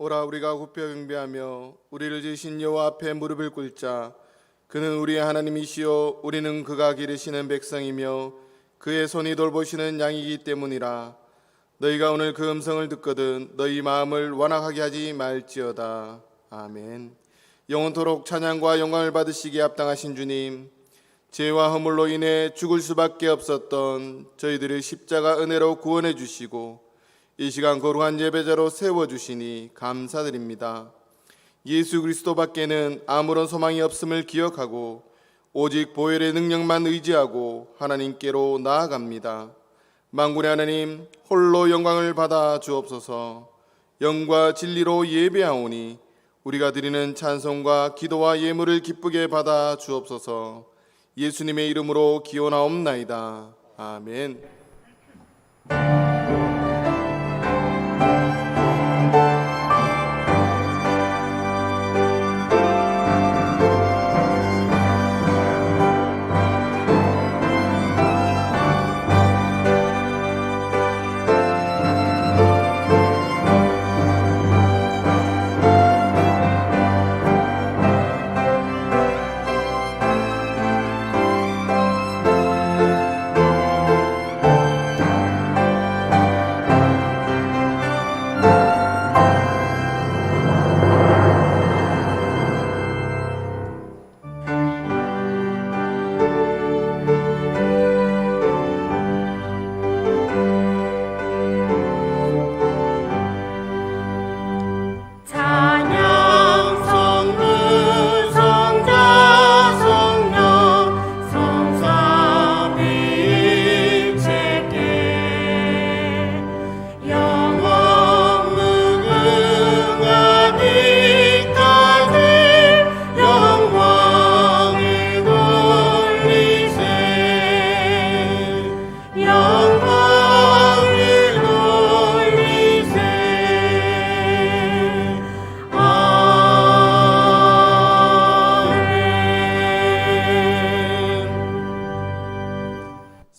오라 우리가 굽혀 경배하며 우리를 지으신 여호와 앞에 무릎을 꿇자. 그는 우리의 하나님이시요 우리는 그가 기르시는 백성이며 그의 손이 돌보시는 양이기 때문이라. 너희가 오늘 그 음성을 듣거든 너희 마음을 완악하게 하지 말지어다. 아멘. 영원토록 찬양과 영광을 받으시기에 합당하신 주님, 죄와 허물로 인해 죽을 수밖에 없었던 저희들의 십자가 은혜로 구원해 주시고 이 시간 거룩한 예배자로 세워주시니 감사드립니다. 예수 그리스도밖에는 아무런 소망이 없음을 기억하고 오직 보혈의 능력만 의지하고 하나님께로 나아갑니다. 만군의 하나님, 홀로 영광을 받아 주옵소서. 영과 진리로 예배하오니 우리가 드리는 찬송과 기도와 예물을 기쁘게 받아 주옵소서. 예수님의 이름으로 기원하옵나이다. 아멘.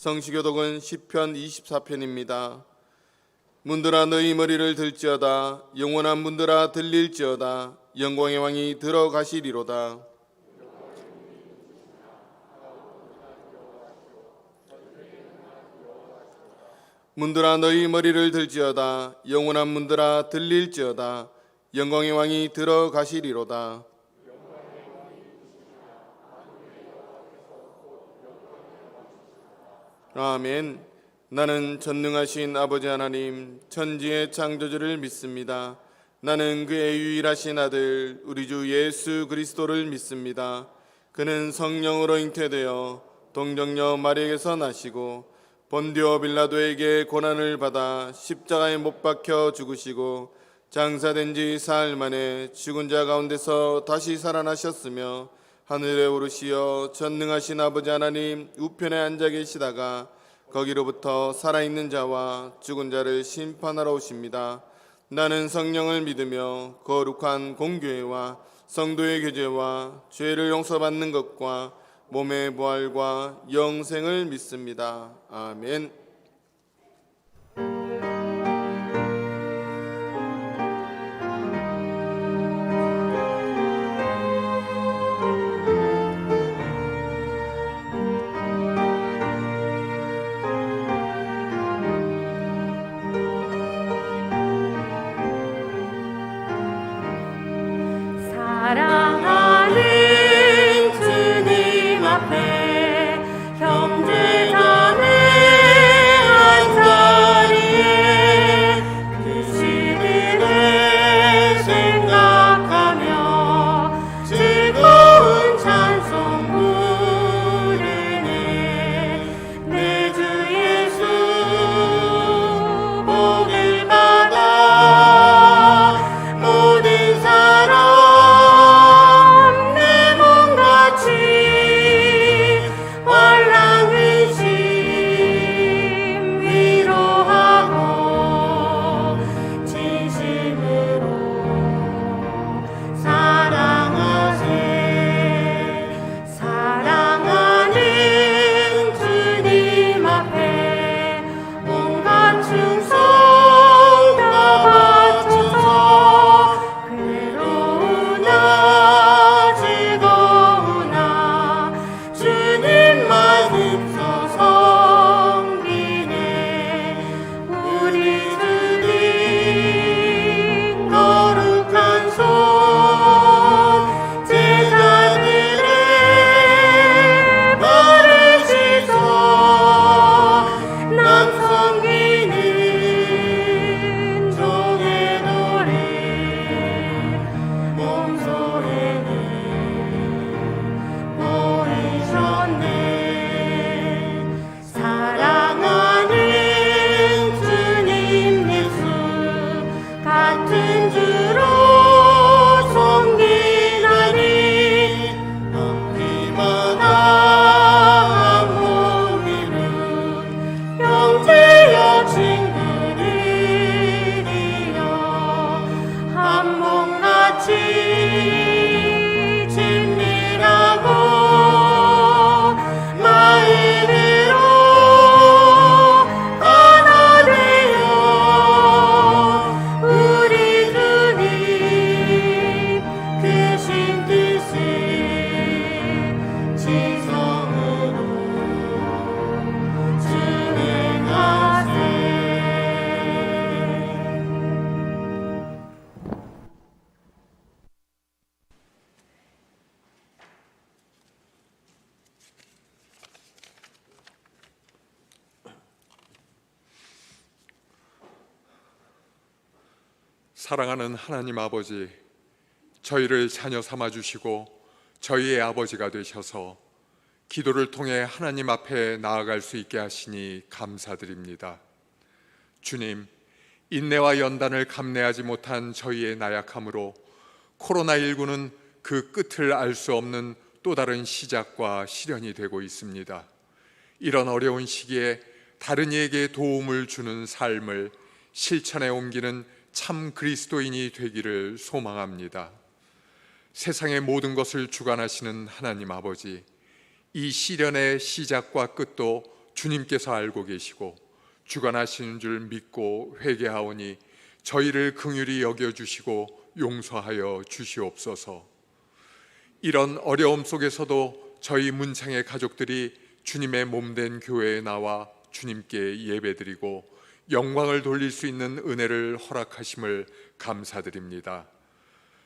성시교독은 시편 24편입니다. 문들아 너희 머리를 들지어다. 영원한 문들아 들릴지어다. 영광의 왕이 들어가시리로다. 문들아 너희 머리를 들지어다. 영원한 문들아 들릴지어다. 영광의 왕이 들어가시리로다. 아멘. 나는 전능하신 아버지 하나님 천지의 창조주를 믿습니다. 나는 그의 유일하신 아들 우리 주 예수 그리스도를 믿습니다. 그는 성령으로 잉태되어 동정녀 마리에게서 나시고 본디오 빌라도에게 고난을 받아 십자가에 못 박혀 죽으시고 장사된 지 사흘 만에 죽은 자 가운데서 다시 살아나셨으며 하늘에 오르시어 전능하신 아버지 하나님 우편에 앉아 계시다가 거기로부터 살아있는 자와 죽은 자를 심판하러 오십니다. 나는 성령을 믿으며 거룩한 공교회와 성도의 교제와 죄를 용서받는 것과 몸의 부활과 영생을 믿습니다. 아멘. 사랑하는 주님 앞에 형제자매 사랑하는 하나님 아버지, 저희를 자녀 삼아 주시고 저희의 아버지가 되셔서 기도를 통해 하나님 앞에 나아갈 수 있게 하시니 감사드립니다. 주님, 인내와 연단을 감내하지 못한 저희의 나약함으로 코로나19는 그 끝을 알 수 없는 또 다른 시작과 시련이 되고 있습니다. 이런 어려운 시기에 다른 이에게 도움을 주는 삶을 실천에 옮기는 참 그리스도인이 되기를 소망합니다. 세상의 모든 것을 주관하시는 하나님 아버지, 이 시련의 시작과 끝도 주님께서 알고 계시고 주관하시는 줄 믿고 회개하오니 저희를 긍휼히 여겨주시고 용서하여 주시옵소서. 이런 어려움 속에서도 저희 문창의 가족들이 주님의 몸된 교회에 나와 주님께 예배드리고 영광을 돌릴 수 있는 은혜를 허락하심을 감사드립니다.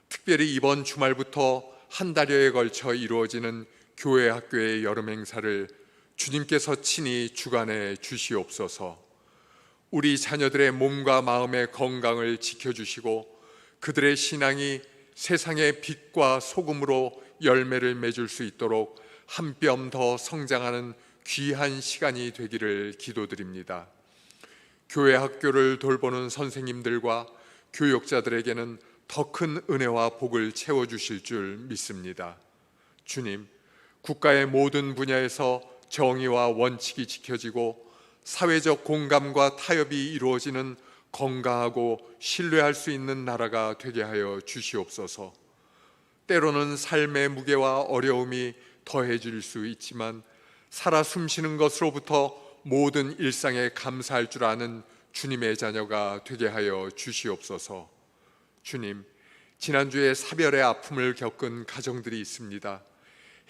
특별히 이번 주말부터 한 달여에 걸쳐 이루어지는 교회 학교의 여름 행사를 주님께서 친히 주관해 주시옵소서. 우리 자녀들의 몸과 마음의 건강을 지켜주시고 그들의 신앙이 세상의 빛과 소금으로 열매를 맺을 수 있도록 한 뼘 더 성장하는 귀한 시간이 되기를 기도드립니다. 교회 학교를 돌보는 선생님들과 교육자들에게는 더 큰 은혜와 복을 채워주실 줄 믿습니다. 주님, 국가의 모든 분야에서 정의와 원칙이 지켜지고 사회적 공감과 타협이 이루어지는 건강하고 신뢰할 수 있는 나라가 되게 하여 주시옵소서. 때로는 삶의 무게와 어려움이 더해질 수 있지만 살아 숨쉬는 것으로부터 모든 일상에 감사할 줄 아는 주님의 자녀가 되게 하여 주시옵소서. 주님, 지난주에 사별의 아픔을 겪은 가정들이 있습니다.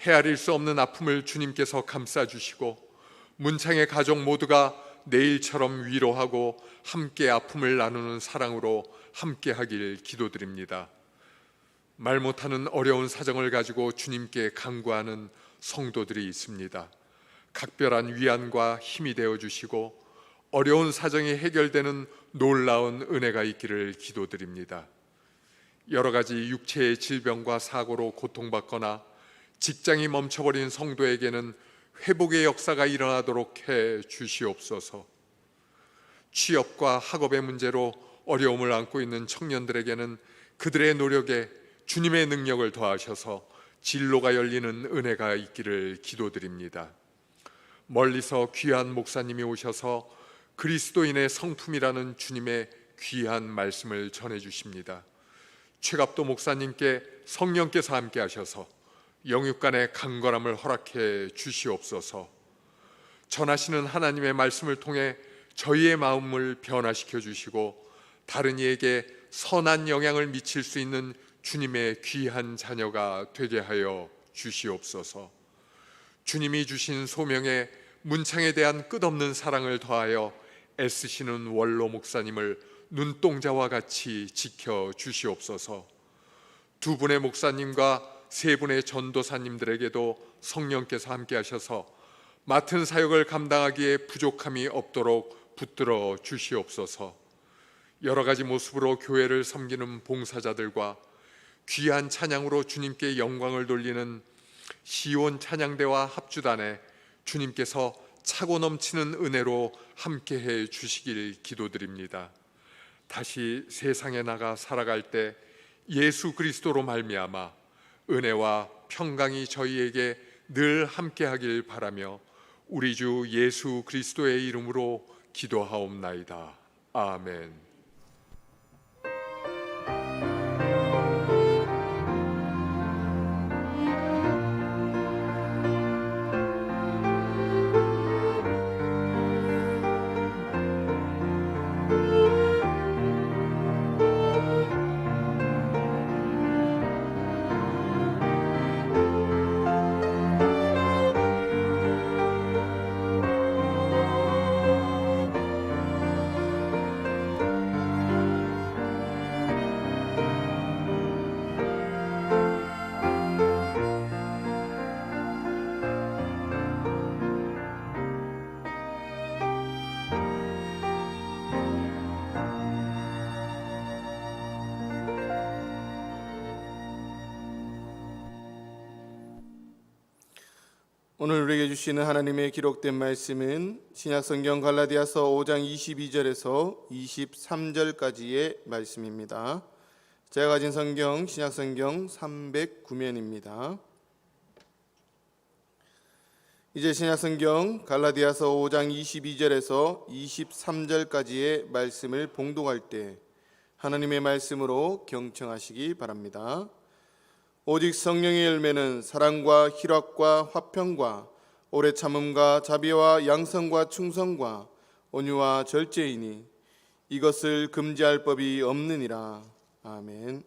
헤아릴 수 없는 아픔을 주님께서 감싸주시고 문창의 가족 모두가 내일처럼 위로하고 함께 아픔을 나누는 사랑으로 함께 하길 기도드립니다. 말 못하는 어려운 사정을 가지고 주님께 간구하는 성도들이 있습니다. 각별한 위안과 힘이 되어주시고 어려운 사정이 해결되는 놀라운 은혜가 있기를 기도드립니다. 여러 가지 육체의 질병과 사고로 고통받거나 직장이 멈춰버린 성도에게는 회복의 역사가 일어나도록 해 주시옵소서. 취업과 학업의 문제로 어려움을 안고 있는 청년들에게는 그들의 노력에 주님의 능력을 더하셔서 진로가 열리는 은혜가 있기를 기도드립니다. 멀리서 귀한 목사님이 오셔서 그리스도인의 성품이라는 주님의 귀한 말씀을 전해주십니다. 최갑도 목사님께 성령께서 함께 하셔서 영육간의 강건함을 허락해 주시옵소서. 전하시는 하나님의 말씀을 통해 저희의 마음을 변화시켜 주시고 다른 이에게 선한 영향을 미칠 수 있는 주님의 귀한 자녀가 되게 하여 주시옵소서. 주님이 주신 소명에 문창에 대한 끝없는 사랑을 더하여 애쓰시는 원로 목사님을 눈동자와 같이 지켜 주시옵소서. 두 분의 목사님과 세 분의 전도사님들에게도 성령께서 함께 하셔서 맡은 사역을 감당하기에 부족함이 없도록 붙들어 주시옵소서. 여러 가지 모습으로 교회를 섬기는 봉사자들과 귀한 찬양으로 주님께 영광을 돌리는 시온 찬양대와 합주단에 주님께서 차고 넘치는 은혜로 함께해 주시길 기도드립니다. 다시 세상에 나가 살아갈 때 예수 그리스도로 말미암아 은혜와 평강이 저희에게 늘 함께하길 바라며 우리 주 예수 그리스도의 이름으로 기도하옵나이다. 아멘. 오늘 우리에게 주시는 하나님의 기록된 말씀은 신약성경 갈라디아서 5장 22절에서 23절까지의 말씀입니다. 제가 가진 성경 신약성경 309면입니다. 이제 신약성경 갈라디아서 5장 22절에서 23절까지의 말씀을 봉독할 때 하나님의 말씀으로 경청하시기 바랍니다. 오직 성령의 열매는 사랑과 희락과 화평과 오래 참음과 자비와 양성과 충성과 온유와 절제이니 이것을 금지할 법이 없느니라. 아멘.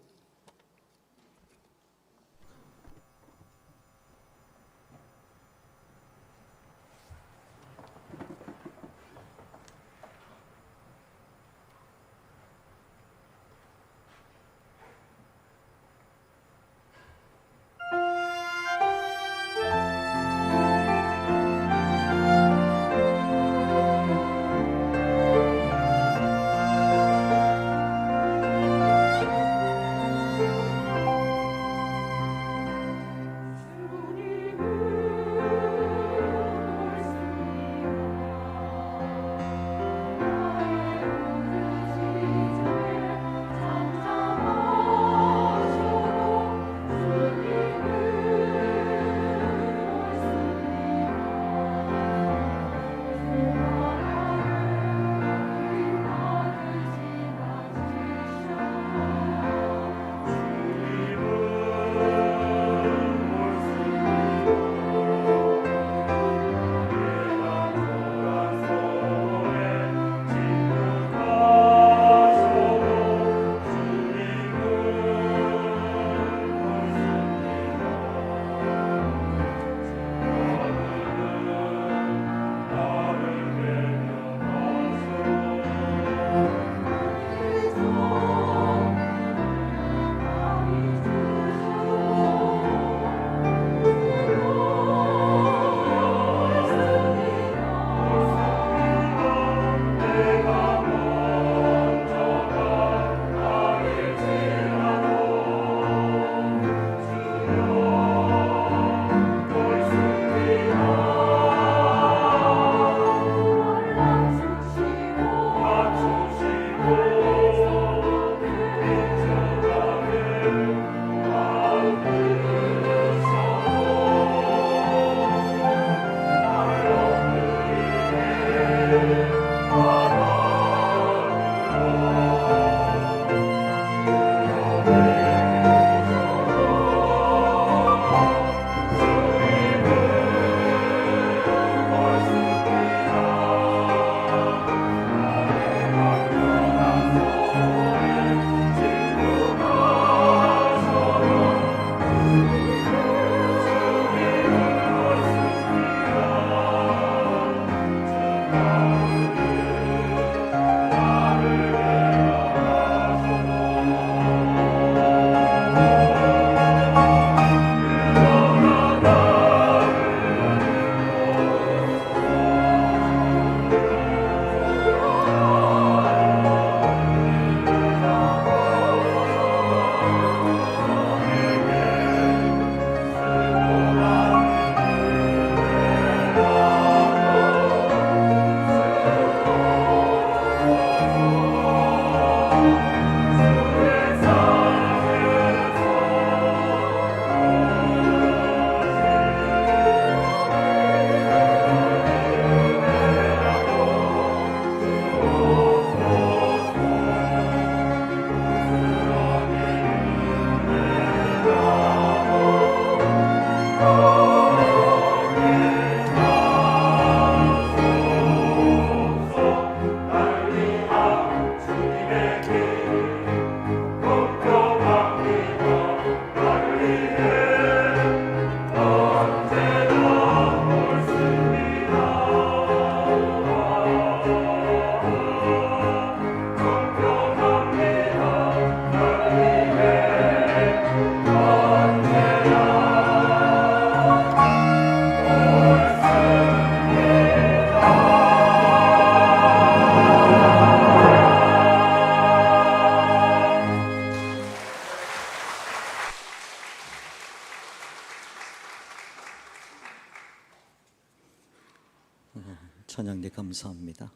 찬양대 감사합니다.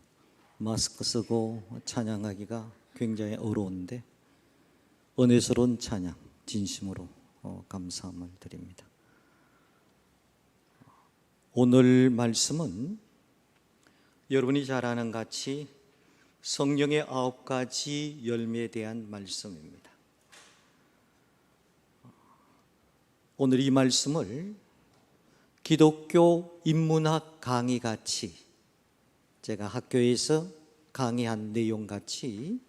마스크 쓰고 찬양하기가 굉장히 어려운데 은혜스러운 찬양 진심으로 감사함을 드립니다. 오늘 말씀은 여러분이 잘 아는 같이 성령의 9가지 열매에 대한 말씀입니다. 오늘 이 말씀을 기독교 인문학 강의같이 제가 학교에서 강의한 내용같이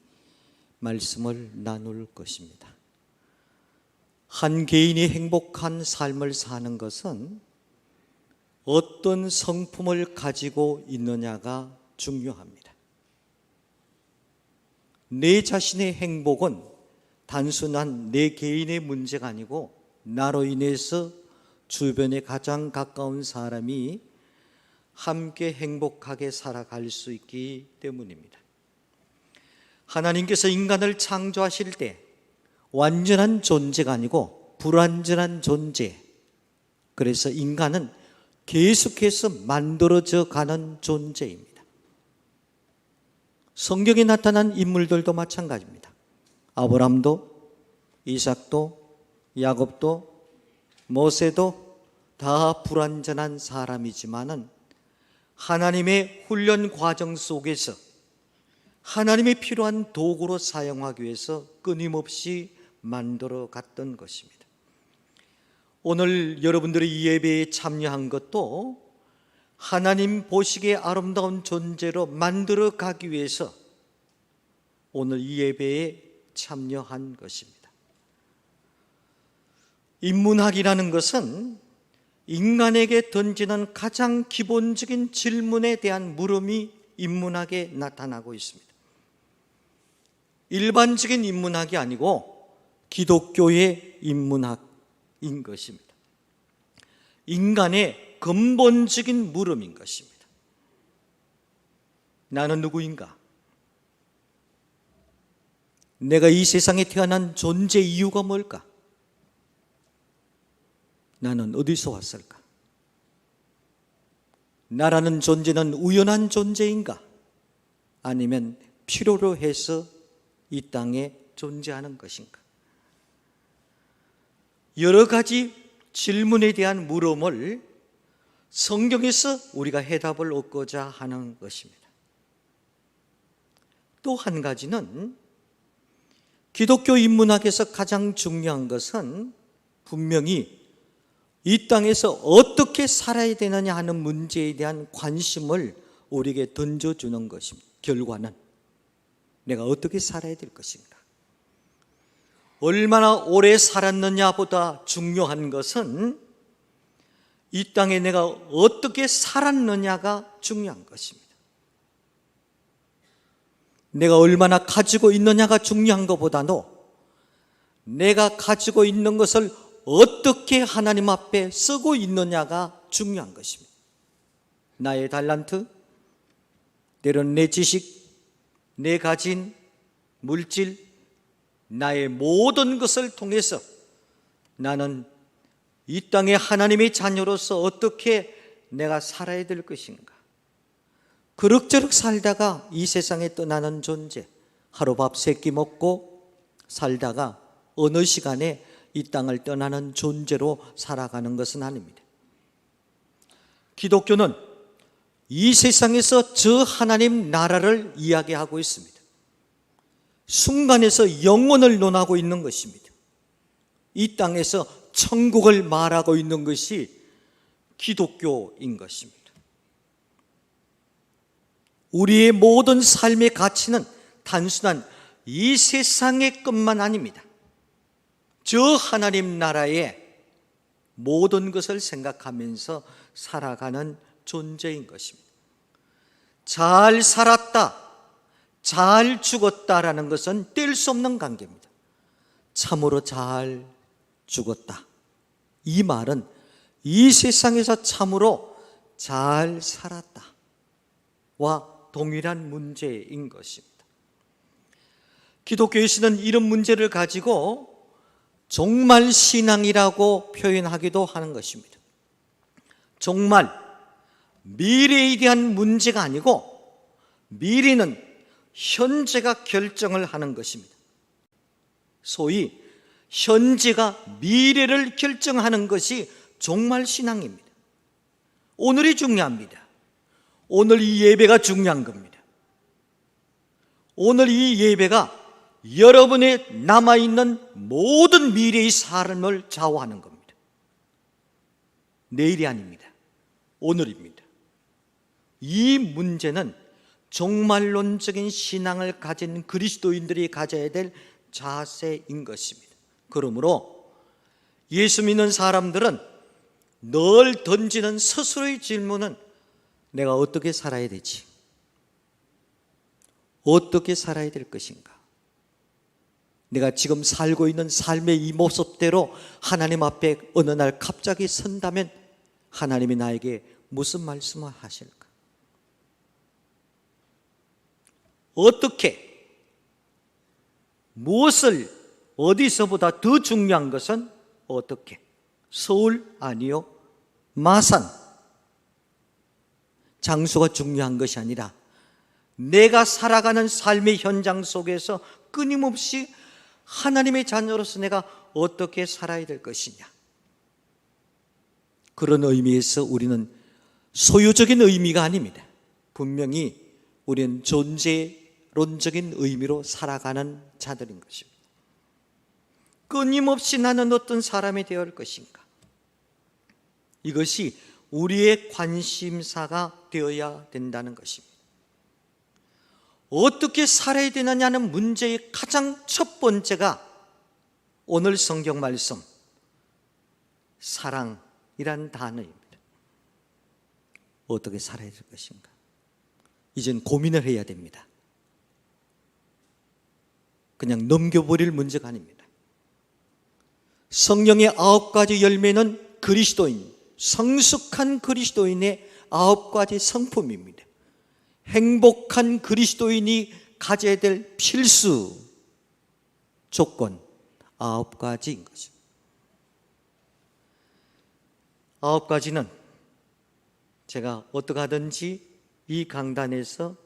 말씀을 나눌 것입니다. 한 개인이 행복한 삶을 사는 것은 어떤 성품을 가지고 있느냐가 중요합니다. 내 자신의 행복은 단순한 내 개인의 문제가 아니고 나로 인해서 주변에 가장 가까운 사람이 함께 행복하게 살아갈 수 있기 때문입니다. 하나님께서 인간을 창조하실 때 완전한 존재가 아니고 불완전한 존재, 그래서 인간은 계속해서 만들어져 가는 존재입니다. 성경에 나타난 인물들도 마찬가지입니다. 아브람도, 이삭도, 야곱도, 모세도 다 불완전한 사람이지만은 하나님의 훈련 과정 속에서 하나님의 필요한 도구로 사용하기 위해서 끊임없이 만들어 갔던 것입니다. 오늘 여러분들이 이 예배에 참여한 것도 하나님 보시기에 아름다운 존재로 만들어 가기 위해서 오늘 이 예배에 참여한 것입니다. 인문학이라는 것은 인간에게 던지는 가장 기본적인 질문에 대한 물음이 인문학에 나타나고 있습니다. 일반적인 인문학이 아니고 기독교의 인문학인 것입니다. 인간의 근본적인 물음인 것입니다. 나는 누구인가? 내가 이 세상에 태어난 존재 이유가 뭘까? 나는 어디서 왔을까? 나라는 존재는 우연한 존재인가? 아니면 필요로 해서 이 땅에 존재하는 것인가? 여러 가지 질문에 대한 물음을 성경에서 우리가 해답을 얻고자 하는 것입니다. 또 한 가지는 기독교 인문학에서 가장 중요한 것은 분명히 이 땅에서 어떻게 살아야 되느냐 하는 문제에 대한 관심을 우리에게 던져주는 것입니다. 결과는 내가 어떻게 살아야 될 것인가? 얼마나 오래 살았느냐보다 중요한 것은 이 땅에 내가 어떻게 살았느냐가 중요한 것입니다. 내가 얼마나 가지고 있느냐가 중요한 것보다도 내가 가지고 있는 것을 어떻게 하나님 앞에 쓰고 있느냐가 중요한 것입니다. 나의 달란트, 때로는 내 지식, 내 가진 물질, 나의 모든 것을 통해서 나는 이 땅의 하나님의 자녀로서 어떻게 내가 살아야 될 것인가? 그럭저럭 살다가 이 세상에 떠나는 존재, 하루 밥 세 끼 먹고 살다가 어느 시간에 이 땅을 떠나는 존재로 살아가는 것은 아닙니다. 기독교는 이 세상에서 저 하나님 나라를 이야기하고 있습니다. 순간에서 영원을 논하고 있는 것입니다. 이 땅에서 천국을 말하고 있는 것이 기독교인 것입니다. 우리의 모든 삶의 가치는 단순한 이 세상의 것만 아닙니다. 저 하나님 나라의 모든 것을 생각하면서 살아가는 존재인 것입니다. 잘 살았다, 잘 죽었다라는 것은 뗄 수 없는 관계입니다. 참으로 잘 죽었다, 이 말은 이 세상에서 참으로 잘 살았다와 동일한 문제인 것입니다. 기독교에서는 이런 문제를 가지고 종말 신앙이라고 표현하기도 하는 것입니다. 종말, 미래에 대한 문제가 아니고 미래는 현재가 결정을 하는 것입니다. 소위 현재가 미래를 결정하는 것이 종말신앙입니다. 오늘이 중요합니다. 오늘 이 예배가 중요한 겁니다. 오늘 이 예배가 여러분의 남아있는 모든 미래의 삶을 좌우하는 겁니다. 내일이 아닙니다. 오늘입니다. 이 문제는 종말론적인 신앙을 가진 그리스도인들이 가져야 될 자세인 것입니다. 그러므로 예수 믿는 사람들은 늘 던지는 스스로의 질문은 내가 어떻게 살아야 되지? 어떻게 살아야 될 것인가? 내가 지금 살고 있는 삶의 이 모습대로 하나님 앞에 어느 날 갑자기 선다면 하나님이 나에게 무슨 말씀을 하실까? 어떻게, 무엇을, 어디서보다 더 중요한 것은 어떻게? 서울 아니요, 마산. 장소가 중요한 것이 아니라 내가 살아가는 삶의 현장 속에서 끊임없이 하나님의 자녀로서 내가 어떻게 살아야 될 것이냐. 그런 의미에서 우리는 소유적인 의미가 아닙니다. 분명히 우리는 존재론적인 의미로 살아가는 자들인 것입니다. 끊임없이 나는 어떤 사람이 되어야 할 것인가? 이것이 우리의 관심사가 되어야 된다는 것입니다. 어떻게 살아야 되느냐는 문제의 가장 첫 번째가 오늘 성경 말씀 사랑이란 단어입니다. 어떻게 살아야 될 것인가? 이젠 고민을 해야 됩니다. 그냥 넘겨버릴 문제가 아닙니다. 성령의 9가지 열매는 그리스도인, 성숙한 그리스도인의 9가지 성품입니다. 행복한 그리스도인이 가져야 될 필수 조건 9가지인 거죠. 9가지는 제가 어떻게 하든지 이 강단에서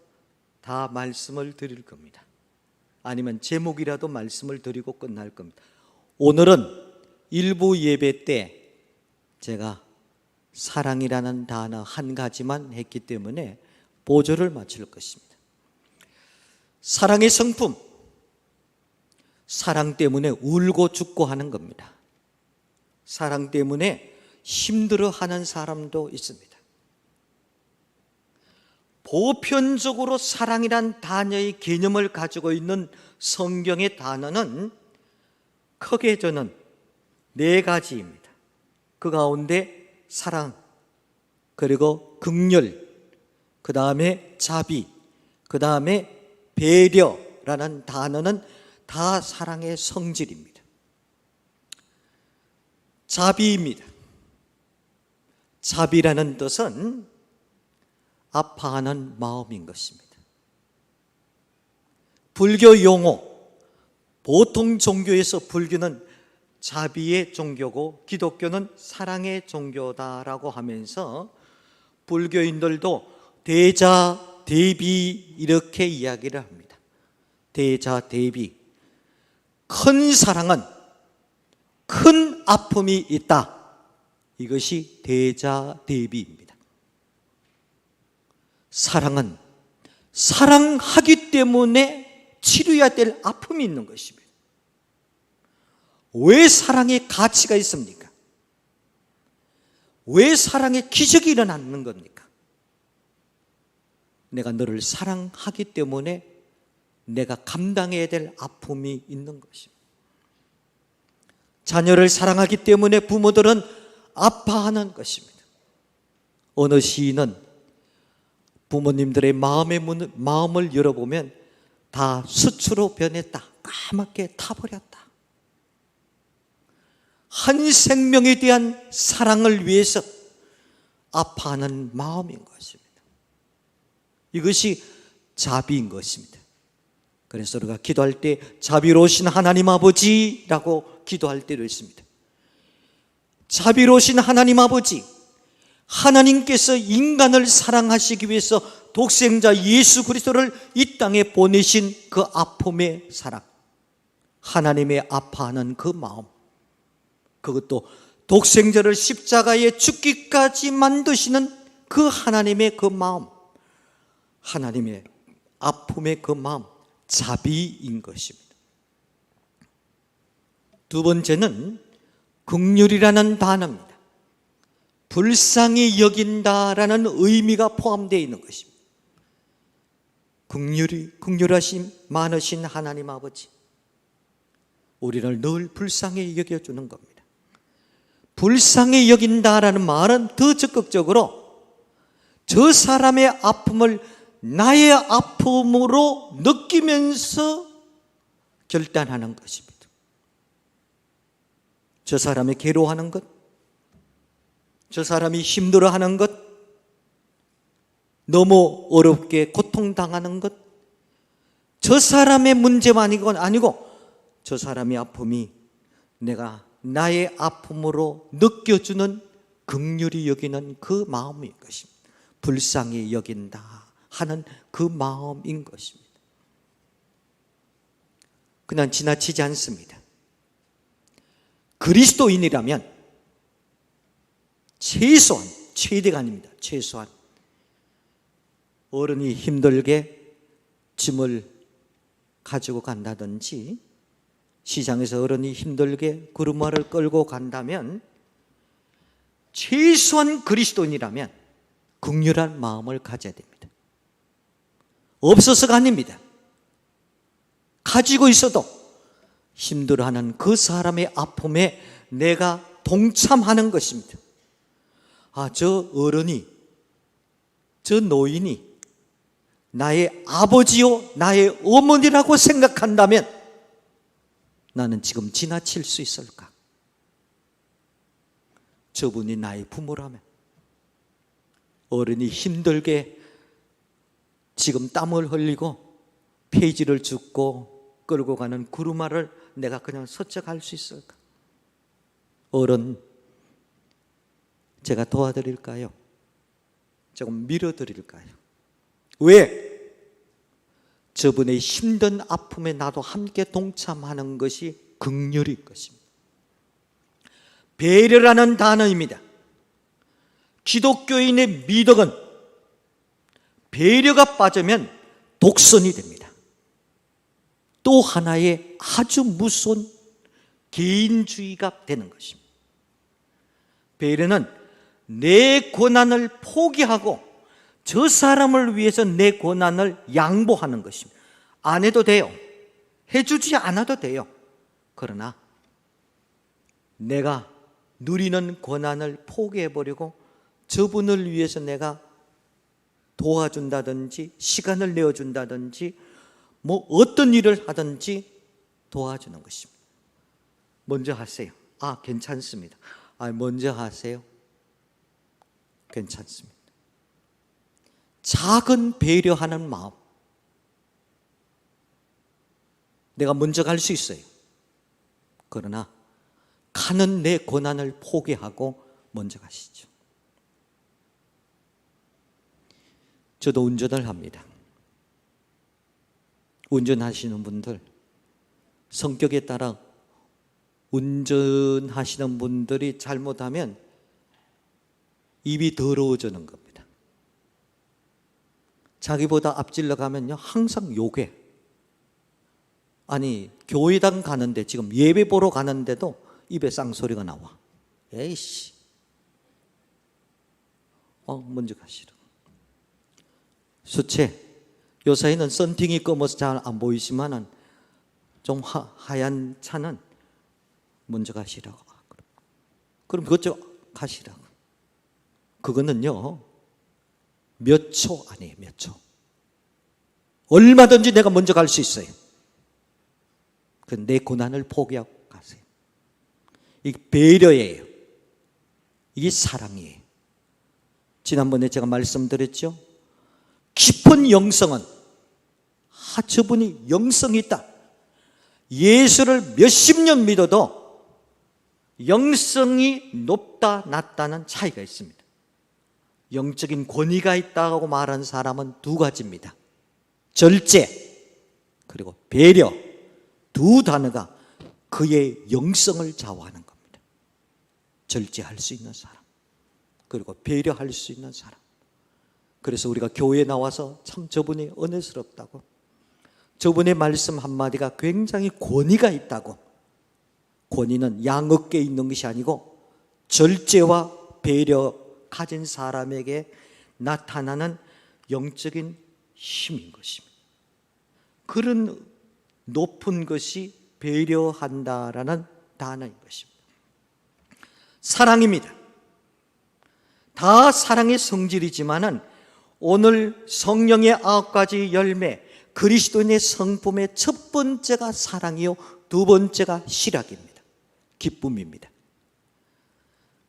다 말씀을 드릴 겁니다. 아니면 제목이라도 말씀을 드리고 끝날 겁니다. 오늘은 일부 예배 때 제가 사랑이라는 단어 한 가지만 했기 때문에 보조를 맞출 것입니다. 사랑의 성품, 사랑 때문에 울고 죽고 하는 겁니다. 사랑 때문에 힘들어하는 사람도 있습니다. 보편적으로 사랑이란 단어의 개념을 가지고 있는 성경의 단어는 크게 저는 4가지입니다. 그 가운데 사랑, 그리고 긍휼, 그 다음에 자비, 그 다음에 배려라는 단어는 다 사랑의 성질입니다. 자비입니다. 자비라는 뜻은 아파하는 마음인 것입니다. 불교 용어, 보통 종교에서 불교는 자비의 종교고 기독교는 사랑의 종교다라고 하면서 불교인들도 대자, 대비 이렇게 이야기를 합니다. 대자, 대비. 큰 사랑은 큰 아픔이 있다. 이것이 대자, 대비입니다. 사랑은 사랑하기 때문에 치료해야 될 아픔이 있는 것입니다. 왜 사랑에 가치가 있습니까? 왜 사랑에 기적이 일어나는 겁니까? 내가 너를 사랑하기 때문에 내가 감당해야 될 아픔이 있는 것입니다. 자녀를 사랑하기 때문에 부모들은 아파하는 것입니다. 어느 시인은 부모님들의 마음을 열어보면 다 수초로 변했다. 까맣게 타버렸다. 한 생명에 대한 사랑을 위해서 아파하는 마음인 것입니다. 이것이 자비인 것입니다. 그래서 우리가 기도할 때 자비로우신 하나님 아버지라고 기도할 때도 있습니다. 자비로우신 하나님 아버지, 하나님께서 인간을 사랑하시기 위해서 독생자 예수 그리스도를 이 땅에 보내신 그 아픔의 사랑, 하나님의 아파하는 그 마음, 그것도 독생자를 십자가에 죽기까지 만드시는 그 하나님의 그 마음, 하나님의 아픔의 그 마음, 자비인 것입니다. 두 번째는 긍휼이라는 단어입니다. 불쌍히 여긴다라는 의미가 포함되어 있는 것입니다. 긍휼하심 많으신 하나님 아버지, 우리를 늘 불쌍히 여겨주는 겁니다. 불쌍히 여긴다라는 말은 더 적극적으로 저 사람의 아픔을 나의 아픔으로 느끼면서 결단하는 것입니다. 저 사람이 괴로워하는 것, 저 사람이 힘들어하는 것, 너무 어렵게 고통당하는 것, 저 사람의 문제만 아니고 저 사람의 아픔이 내가 나의 아픔으로 느껴주는 긍휼히 여기는 그 마음인 것입니다. 불쌍히 여긴다 하는 그 마음인 것입니다. 그냥 지나치지 않습니다. 그리스도인이라면 최소한, 최대가 아닙니다. 최소한 어른이 힘들게 짐을 가지고 간다든지, 시장에서 어른이 힘들게 구루마를 끌고 간다면 최소한 그리스도인이라면 긍휼한 마음을 가져야 됩니다. 없어서가 아닙니다. 가지고 있어도 힘들어하는 그 사람의 아픔에 내가 동참하는 것입니다. 아, 저 어른이, 저 노인이 나의 아버지요, 나의 어머니라고 생각한다면 나는 지금 지나칠 수 있을까? 저분이 나의 부모라면, 어른이 힘들게 지금 땀을 흘리고 폐지를 줍고 끌고 가는 구루마를 내가 그냥 서쳐갈 수 있을까? 어른, 제가 도와드릴까요? 조금 밀어드릴까요? 왜? 저분의 힘든 아픔에 나도 함께 동참하는 것이 긍휼일 것입니다. 배려라는 단어입니다. 기독교인의 미덕은 배려가 빠지면 독선이 됩니다. 또 하나의 아주 무서운 개인주의가 되는 것입니다. 배려는 내 고난을 포기하고 저 사람을 위해서 내 고난을 양보하는 것입니다. 안 해도 돼요. 해주지 않아도 돼요. 그러나 내가 누리는 고난을 포기해버리고 저분을 위해서 내가 도와준다든지 시간을 내어준다든지 뭐 어떤 일을 하든지 도와주는 것입니다. 먼저 하세요. 아, 괜찮습니다. 아, 먼저 하세요. 괜찮습니다. 작은 배려하는 마음. 내가 먼저 갈 수 있어요. 그러나 가는 내 고난을 포기하고 먼저 가시죠. 저도 운전을 합니다. 운전하시는 분들, 성격에 따라 운전하시는 분들이 잘못하면 입이 더러워지는 겁니다. 자기보다 앞질러 가면요 항상 욕해. 아니, 교회당 가는데, 지금 예배 보러 가는데도 입에 쌍소리가 나와. 에이씨, 먼저 가시라. 수채, 요 사이는 썬팅이 검어서 잘 안 보이지만은 좀 하얀 차는 먼저 가시라고. 그럼 그쪽 가시라고. 그거는요 몇 초 아니에요. 몇 초. 얼마든지 내가 먼저 갈 수 있어요. 내 고난을 포기하고 가세요. 이게 배려예요. 이게 사랑이에요. 지난번에 제가 말씀드렸죠. 깊은 영성은 저분이 영성이 있다. 예수를 몇십 년 믿어도 영성이 높다 낮다는 차이가 있습니다. 영적인 권위가 있다고 말하는 사람은 두 가지입니다. 절제 그리고 배려, 두 단어가 그의 영성을 좌우하는 겁니다. 절제할 수 있는 사람, 그리고 배려할 수 있는 사람. 그래서 우리가 교회에 나와서 참 저분이 은혜스럽다고, 저분의 말씀 한마디가 굉장히 권위가 있다고. 권위는 양어깨에 있는 것이 아니고 절제와 배려 가진 사람에게 나타나는 영적인 힘인 것입니다. 그런 높은 것이 배려한다라는 단어인 것입니다. 사랑입니다. 다 사랑의 성질이지만은 오늘 성령의 9가지 열매, 그리스도인의 성품의 첫 번째가 사랑이요, 두 번째가 실학입니다. 기쁨입니다.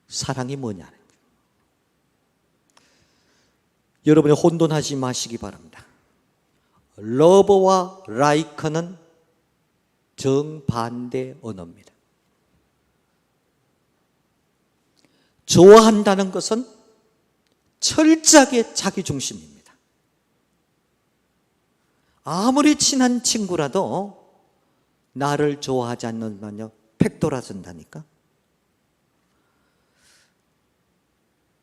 사랑이 뭐냐? 여러분이 혼돈하지 마시기 바랍니다. 러브와 라이크는 정반대 언어입니다. 좋아한다는 것은 철저하게 자기중심입니다. 아무리 친한 친구라도 나를 좋아하지 않는다면 팩 돌아선다니까.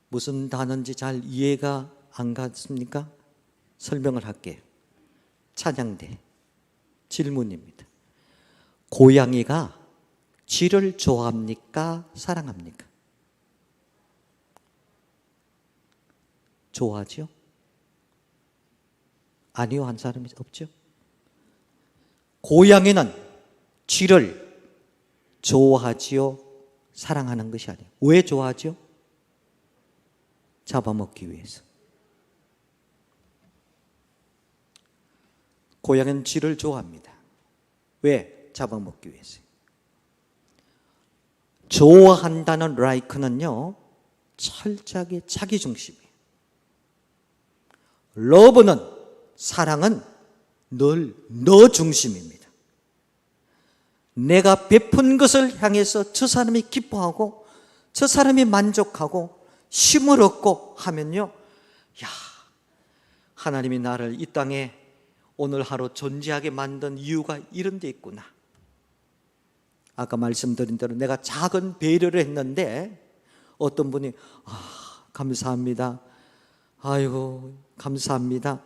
무슨 단어인지 잘 이해가 안 갔습니까? 설명을 할게요. 찬양대 질문입니다. 고양이가 쥐를 좋아합니까? 사랑합니까? 좋아하죠? 아니요 한 사람이 없죠? 고양이는 쥐를 좋아하지요? 사랑하는 것이 아니에요. 왜 좋아하죠? 잡아먹기 위해서. 고양이는 쥐를 좋아합니다. 왜? 잡아먹기 위해서. 좋아한다는 라이크는요, 철저하게 자기중심이에요. 러브는, 사랑은 늘 너 중심입니다. 내가 베푼 것을 향해서 저 사람이 기뻐하고 저 사람이 만족하고 힘을 얻고 하면요, 야, 하나님이 나를 이 땅에 오늘 하루 존재하게 만든 이유가 이런 데 있구나. 아까 말씀드린 대로 내가 작은 배려를 했는데 어떤 분이 감사합니다, 아이고 감사합니다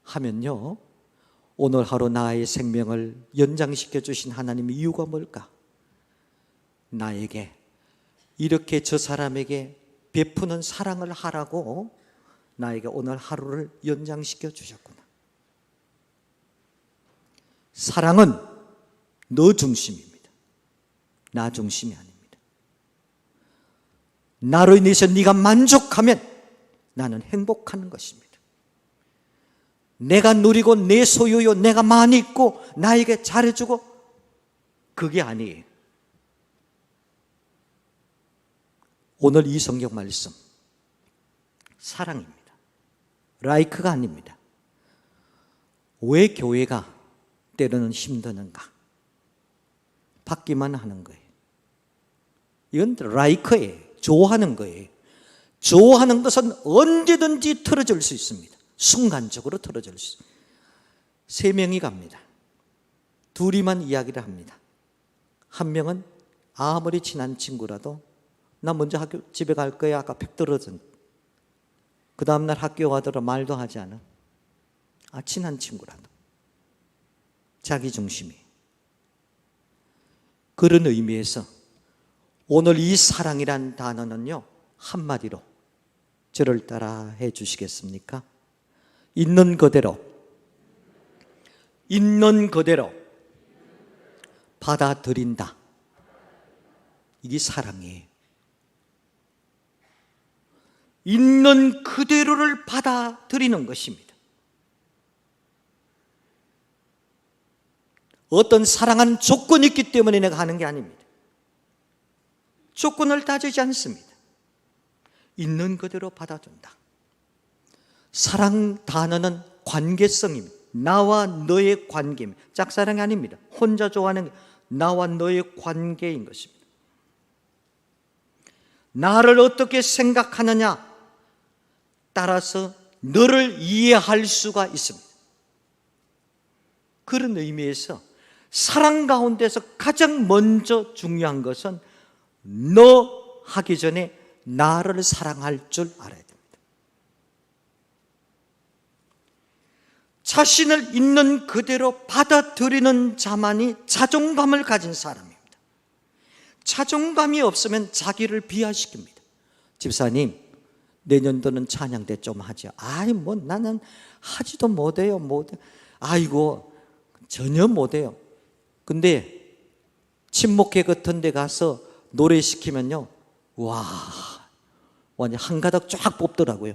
하면요, 오늘 하루 나의 생명을 연장시켜 주신 하나님의 이유가 뭘까? 나에게 이렇게 저 사람에게 베푸는 사랑을 하라고 나에게 오늘 하루를 연장시켜 주셨구나. 사랑은 너 중심입니다. 나 중심이 아닙니다. 나로 인해서 네가 만족하면 나는 행복하는 것입니다. 내가 누리고 내 소유요, 내가 많이 있고 나에게 잘해주고, 그게 아니에요. 오늘 이 성경 말씀 사랑입니다. 라이크가 아닙니다. 왜 교회가 때로는 힘드는가? 받기만 하는 거예요. 이건 라이크예요. 좋아하는 거예요. 좋아하는 것은 언제든지 틀어질 수 있습니다. 순간적으로 틀어질 수 있습니다. 3명이 갑니다. 둘이만 이야기를 합니다. 한 명은 아무리 친한 친구라도 나 먼저 집에 갈 거야 아까 팩 떨어진, 그 다음날 학교 가더라 말도 하지 않아. 친한 친구라도 자기중심이. 그런 의미에서 오늘 이 사랑이란 단어는요, 한마디로 저를 따라 해 주시겠습니까? 있는 그대로 받아들인다. 이게 사랑이에요. 있는 그대로를 받아들이는 것입니다. 어떤 사랑은 조건이 있기 때문에 내가 하는 게 아닙니다. 조건을 따지지 않습니다. 있는 그대로 받아준다. 사랑 단어는 관계성입니다. 나와 너의 관계입니다. 짝사랑이 아닙니다. 혼자 좋아하는 게 나와 너의 관계인 것입니다. 나를 어떻게 생각하느냐, 따라서 너를 이해할 수가 있습니다. 그런 의미에서 사랑 가운데서 가장 먼저 중요한 것은 너 하기 전에 나를 사랑할 줄 알아야 됩니다. 자신을 있는 그대로 받아들이는 자만이 자존감을 가진 사람입니다. 자존감이 없으면 자기를 비하시킵니다. 집사님, 내년도는 찬양대 좀 하죠. 아이, 뭐 나는 하지도 못해요. 아이고, 전혀 못해요. 근데 친목회 같은 데 가서 노래 시키면요, 와, 완전 한 가닥 쫙 뽑더라고요.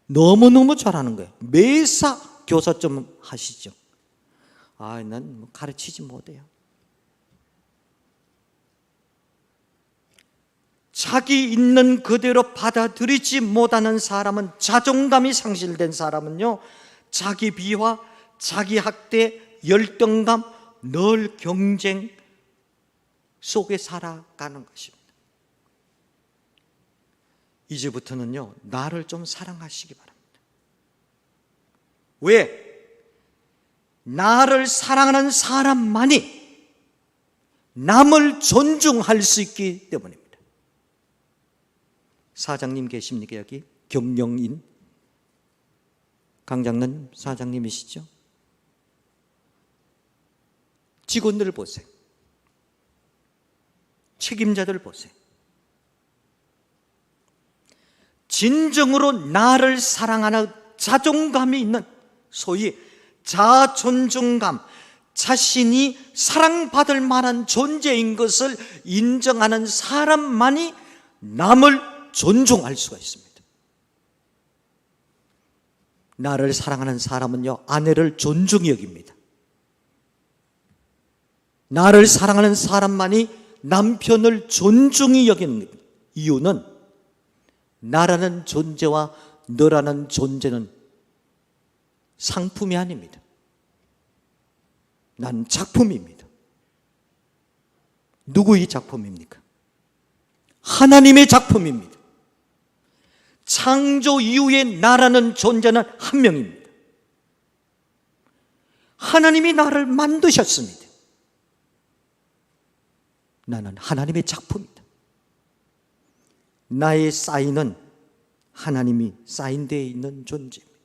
너무너무 잘하는 거예요. 매사 교사 좀 하시죠. 아, 난 가르치지 못해요. 자기 있는 그대로 받아들이지 못하는 사람은, 자존감이 상실된 사람은요, 자기 비하, 자기 학대, 열등감, 늘 경쟁 속에 살아가는 것입니다. 이제부터는요, 나를 좀 사랑하시기 바랍니다. 왜? 나를 사랑하는 사람만이 남을 존중할 수 있기 때문입니다. 사장님 계십니까? 여기 경영인 강장남 사장님이시죠? 직원들 보세요. 책임자들 보세요. 진정으로 나를 사랑하는 자존감이 있는, 소위 자존중감, 자신이 사랑받을 만한 존재인 것을 인정하는 사람만이 남을 존중할 수가 있습니다. 나를 사랑하는 사람은요, 아내를 존중히 여깁니다. 나를 사랑하는 사람만이 남편을 존중히 여기는 이유는, 나라는 존재와 너라는 존재는 상품이 아닙니다. 난 작품입니다. 누구의 작품입니까? 하나님의 작품입니다. 창조 이후에 나라는 존재는 한 명입니다. 하나님이 나를 만드셨습니다. 나는 하나님의 작품이다. 나의 사인은 하나님이 사인되어 있는 존재입니다.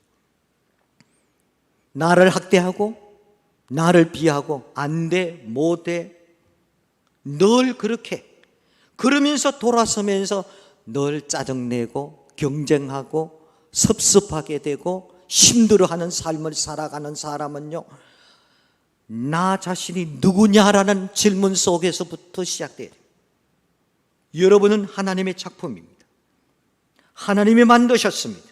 나를 학대하고 나를 비하고 안 돼, 못해, 늘 그렇게 그러면서 돌아서면서 늘 짜증내고 경쟁하고 섭섭하게 되고 힘들어하는 삶을 살아가는 사람은요, 나 자신이 누구냐라는 질문 속에서부터 시작돼요. 여러분은 하나님의 작품입니다. 하나님이 만드셨습니다.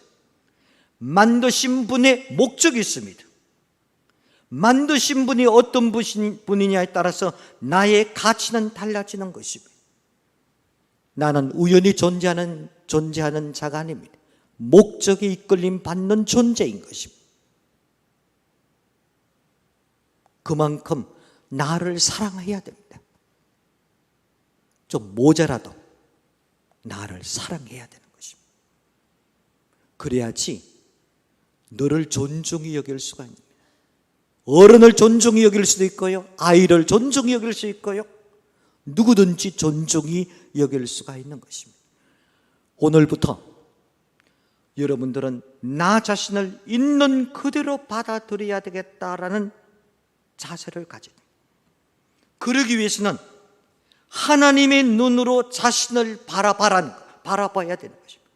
만드신 분의 목적이 있습니다. 만드신 분이 어떤 분이냐에 따라서 나의 가치는 달라지는 것입니다. 나는 우연히 존재하는 자가 아닙니다. 목적에 이끌림 받는 존재인 것입니다. 그만큼 나를 사랑해야 됩니다. 좀 모자라도 나를 사랑해야 되는 것입니다. 그래야지 너를 존중히 여길 수가 있습니다. 어른을 존중히 여길 수도 있고요, 아이를 존중히 여길 수 있고요, 누구든지 존중히 여길 수가 있는 것입니다. 오늘부터 여러분들은 나 자신을 있는 그대로 받아들여야 되겠다라는 자세를 가져야 됩니다. 그러기 위해서는 하나님의 눈으로 자신을 바라봐야 되는 것입니다.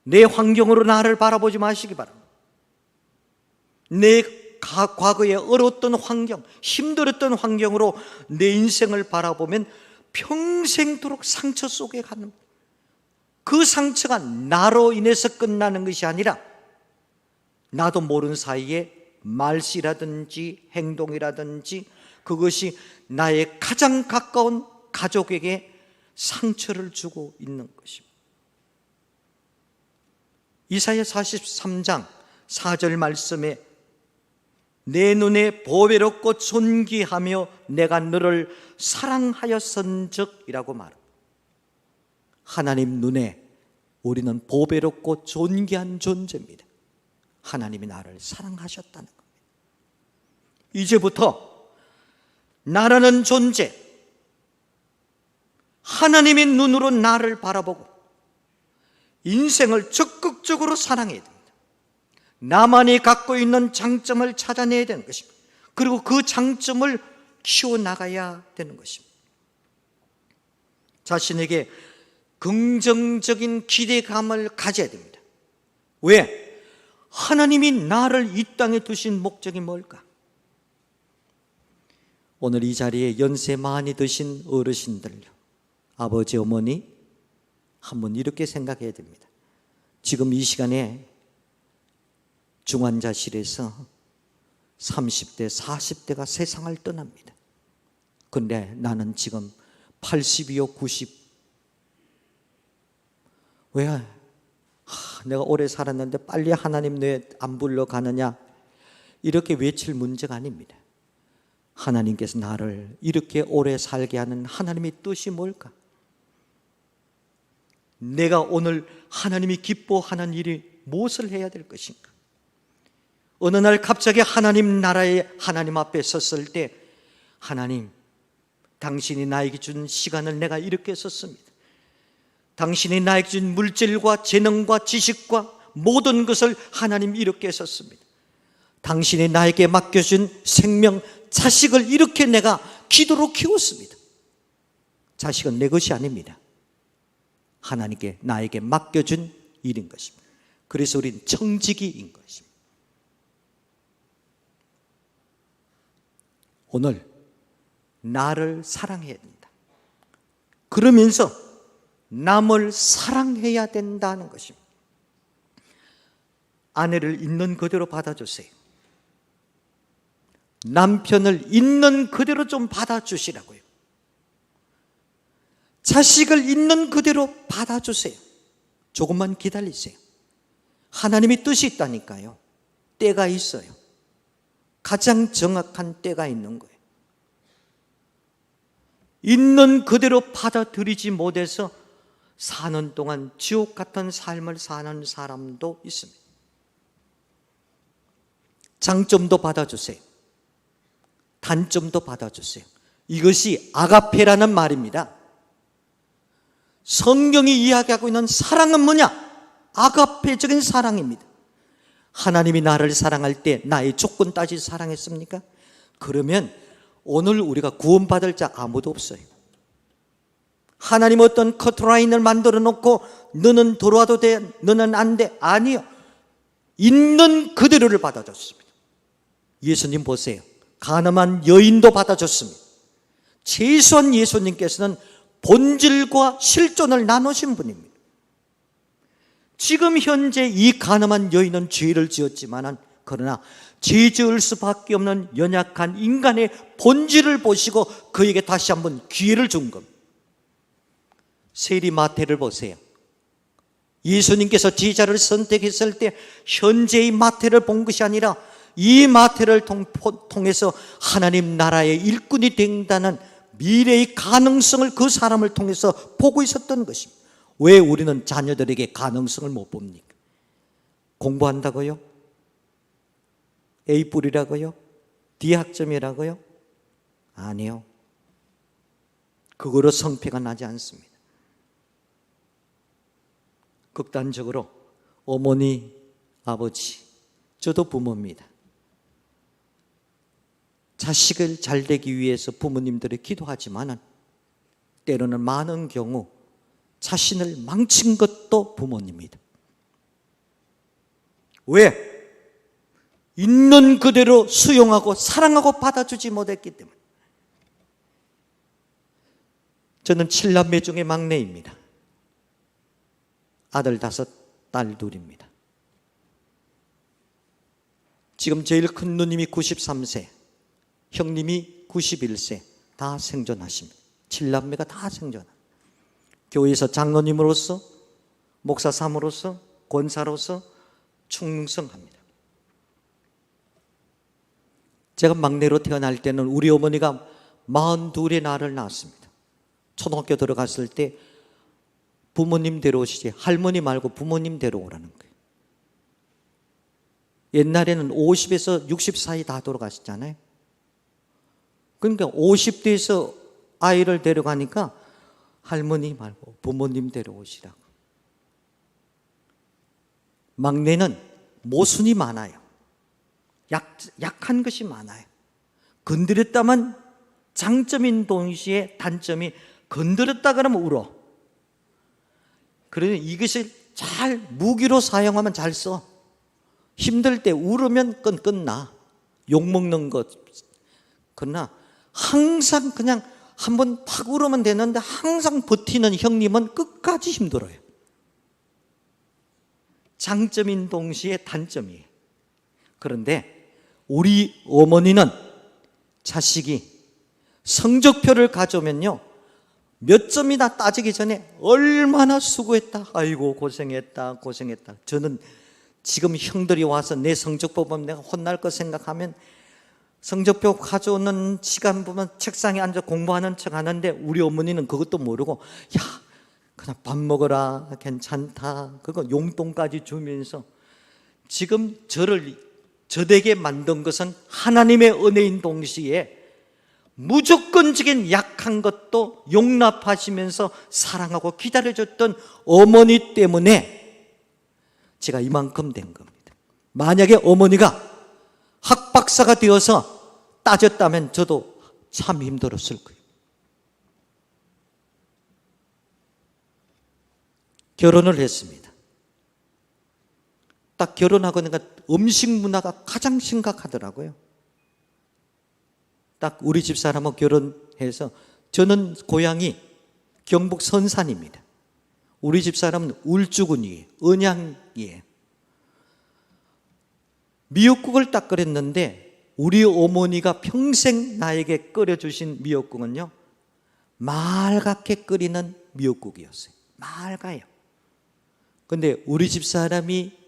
내 환경으로 나를 바라보지 마시기 바랍니다. 내 과거에 어려웠던 환경, 힘들었던 환경으로 내 인생을 바라보면 평생도록 상처 속에 가는, 그 상처가 나로 인해서 끝나는 것이 아니라 나도 모르는 사이에 말씨라든지 행동이라든지 그것이 나의 가장 가까운 가족에게 상처를 주고 있는 것입니다. 이사야 43장 4절 말씀에 내 눈에 보배롭고 존귀하며 내가 너를 사랑하였은즉 이라고 말합니다. 하나님 눈에 우리는 보배롭고 존귀한 존재입니다. 하나님이 나를 사랑하셨다는 겁니다. 이제부터 나라는 존재, 하나님의 눈으로 나를 바라보고 인생을 적극적으로 사랑해야 됩니다. 나만이 갖고 있는 장점을 찾아내야 되는 것입니다. 그리고 그 장점을 키워나가야 되는 것입니다. 자신에게 긍정적인 기대감을 가져야 됩니다. 왜? 하나님이 나를 이 땅에 두신 목적이 뭘까? 오늘 이 자리에 연세 많이 드신 어르신들요, 아버지, 어머니, 한번 이렇게 생각해야 됩니다. 지금 이 시간에 중환자실에서 30대, 40대가 세상을 떠납니다. 그런데 나는 지금 80이요, 90. 왜? 내가 오래 살았는데 빨리 하나님 왜 안 불러가느냐, 이렇게 외칠 문제가 아닙니다. 하나님께서 나를 이렇게 오래 살게 하는 하나님의 뜻이 뭘까? 내가 오늘 하나님이 기뻐하는 일이 무엇을 해야 될 것인가? 어느 날 갑자기 하나님 나라의 하나님 앞에 섰을 때, 하나님, 당신이 나에게 준 시간을 내가 이렇게 썼습니다. 당신이 나에게 준 물질과 재능과 지식과 모든 것을 하나님 이렇게 썼습니다. 당신이 나에게 맡겨준 생명, 자식을 이렇게 내가 기도로 키웠습니다. 자식은 내 것이 아닙니다. 하나님께 나에게 맡겨준 일인 것입니다. 그래서 우린 청지기인 것입니다. 오늘 나를 사랑해야 된다. 그러면서 남을 사랑해야 된다는 것입니다. 아내를 있는 그대로 받아주세요. 남편을 있는 그대로 좀 받아주시라고요. 자식을 있는 그대로 받아주세요. 조금만 기다리세요. 하나님의 뜻이 있다니까요. 때가 있어요. 가장 정확한 때가 있는 거예요. 있는 그대로 받아들이지 못해서 사는 동안 지옥 같은 삶을 사는 사람도 있습니다. 장점도 받아주세요. 단점도 받아주세요. 이것이 아가페라는 말입니다. 성경이 이야기하고 있는 사랑은 뭐냐? 아가페적인 사랑입니다. 하나님이 나를 사랑할 때 나의 조건 따지 사랑했습니까? 그러면 오늘 우리가 구원받을 자 아무도 없어요. 하나님 어떤 커트라인을 만들어 놓고 너는 들어와도 돼, 너는 안 돼. 아니요. 있는 그대로를 받아줬습니다. 예수님 보세요. 가늠한 여인도 받아줬습니다. 최소한 예수님께서는 본질과 실존을 나누신 분입니다. 지금 현재 이 가늠한 여인은 죄를 지었지만, 그러나 죄 지을 수밖에 없는 연약한 인간의 본질을 보시고 그에게 다시 한번 기회를 준 겁니다. 세리 마태를 보세요. 예수님께서 제자를 선택했을 때 현재의 마태를 본 것이 아니라 이 마태를 통해서 하나님 나라의 일꾼이 된다는 미래의 가능성을 그 사람을 통해서 보고 있었던 것입니다. 왜 우리는 자녀들에게 가능성을 못 봅니까? 공부한다고요? A뿔이라고요? D학점이라고요? 아니요. 그거로 성패가 나지 않습니다. 극단적으로 어머니, 아버지, 저도 부모입니다. 자식을 잘 되기 위해서 부모님들이 기도하지만 때로는 많은 경우 자신을 망친 것도 부모님입니다. 왜? 있는 그대로 수용하고 사랑하고 받아주지 못했기 때문에. 저는 7남매 중에 막내입니다. 아들 5, 딸 2입니다. 지금 제일 큰 누님이 93세, 형님이 91세, 다 생존하십니다. 7남매가 다 생존합니다. 교회에서 장로님으로서, 목사삼으로서, 권사로서 충성합니다. 제가 막내로 태어날 때는 우리 어머니가 42의 나를 낳았습니다. 초등학교 들어갔을 때 부모님 데려오시지 할머니 말고 부모님 데려오라는 거예요. 옛날에는 50에서 60 사이 다 돌아가셨잖아요. 그러니까 50대에서 아이를 데려가니까 할머니 말고 부모님 데려오시라고. 막내는 모순이 많아요. 약한 것이 많아요. 건드렸다면 장점인 동시에 단점이, 건드렸다 그러면 울어. 그러니 이것을 잘 무기로 사용하면 잘 써. 힘들 때 울으면 끝나. 욕먹는 것. 그러나 항상 그냥 한번 팍 울으면 되는데 항상 버티는 형님은 끝까지 힘들어요. 장점인 동시에 단점이에요. 그런데 우리 어머니는 자식이 성적표를 가져오면요, 몇 점이나 따지기 전에 얼마나 수고했다, 아이고 고생했다 고생했다. 저는 지금 형들이 와서 내 성적표 보면 내가 혼날 거 생각하면 성적표 가져오는 시간 보면 책상에 앉아 공부하는 척 하는데 우리 어머니는 그것도 모르고 야 그냥 밥 먹어라 괜찮다, 그거 용돈까지 주면서. 지금 저를 저되게 만든 것은 하나님의 은혜인 동시에 무조건적인 약한 것도 용납하시면서 사랑하고 기다려줬던 어머니 때문에 제가 이만큼 된 겁니다. 만약에 어머니가 학박사가 되어서 따졌다면 저도 참 힘들었을 거예요. 결혼을 했습니다. 딱 결혼하고 나니까 음식 문화가 가장 심각하더라고요. 딱 우리 집 사람하고 결혼해서, 저는 고향이 경북 선산입니다. 우리 집 사람은 울주군이에요. 언양이에요. 미역국을 딱 끓였는데 우리 어머니가 평생 나에게 끓여주신 미역국은요, 맑게 끓이는 미역국이었어요. 맑아요. 근데 우리 집 사람이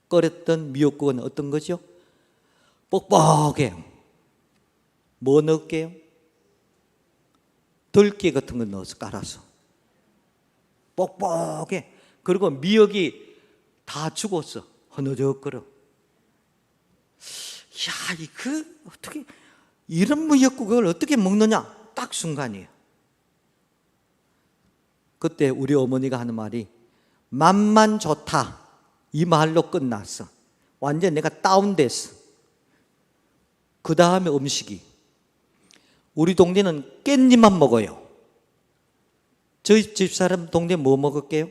끓였던 미역국은 어떤 거죠? 뻑뻑해요. 뭐 넣을게요? 들깨 같은 거 넣어서 깔아서 뻑뻑해. 그리고 미역이 다 죽었어. 허느적거려. 야, 이거 어떻게 이런 미역국을 어떻게 먹느냐? 딱 순간이에요. 그때 우리 어머니가 하는 말이 맛만 좋다, 이 말로 끝났어. 완전 내가 다운됐어. 그 다음에 음식이, 우리 동네는 깻잎만 먹어요. 저희 집사람 동네 뭐 먹을게요?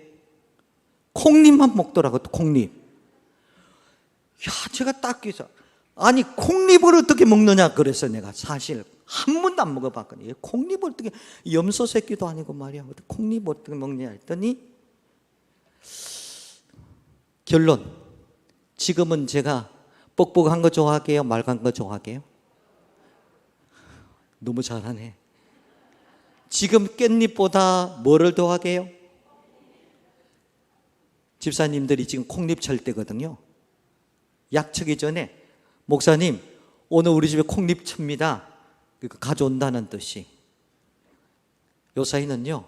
콩잎만 먹더라고요. 콩잎. 야, 제가 딱 그래서 아니 콩잎을 어떻게 먹느냐 그래서 내가 사실 한 번도 안 먹어봤거든요. 콩잎을 어떻게, 염소 새끼도 아니고 말이야, 콩잎을 어떻게 먹냐 했더니 결론, 지금은 제가 뻑뻑한 거 좋아할게요, 맑은 거 좋아할게요? 너무 잘하네. 지금 깻잎보다 뭐를 좋아할게요? 집사님들이 지금 콩잎철 때거든요. 약초기 전에 목사님 오늘 우리 집에 콩잎 칩니다, 가져온다는 뜻이. 요 사이는요,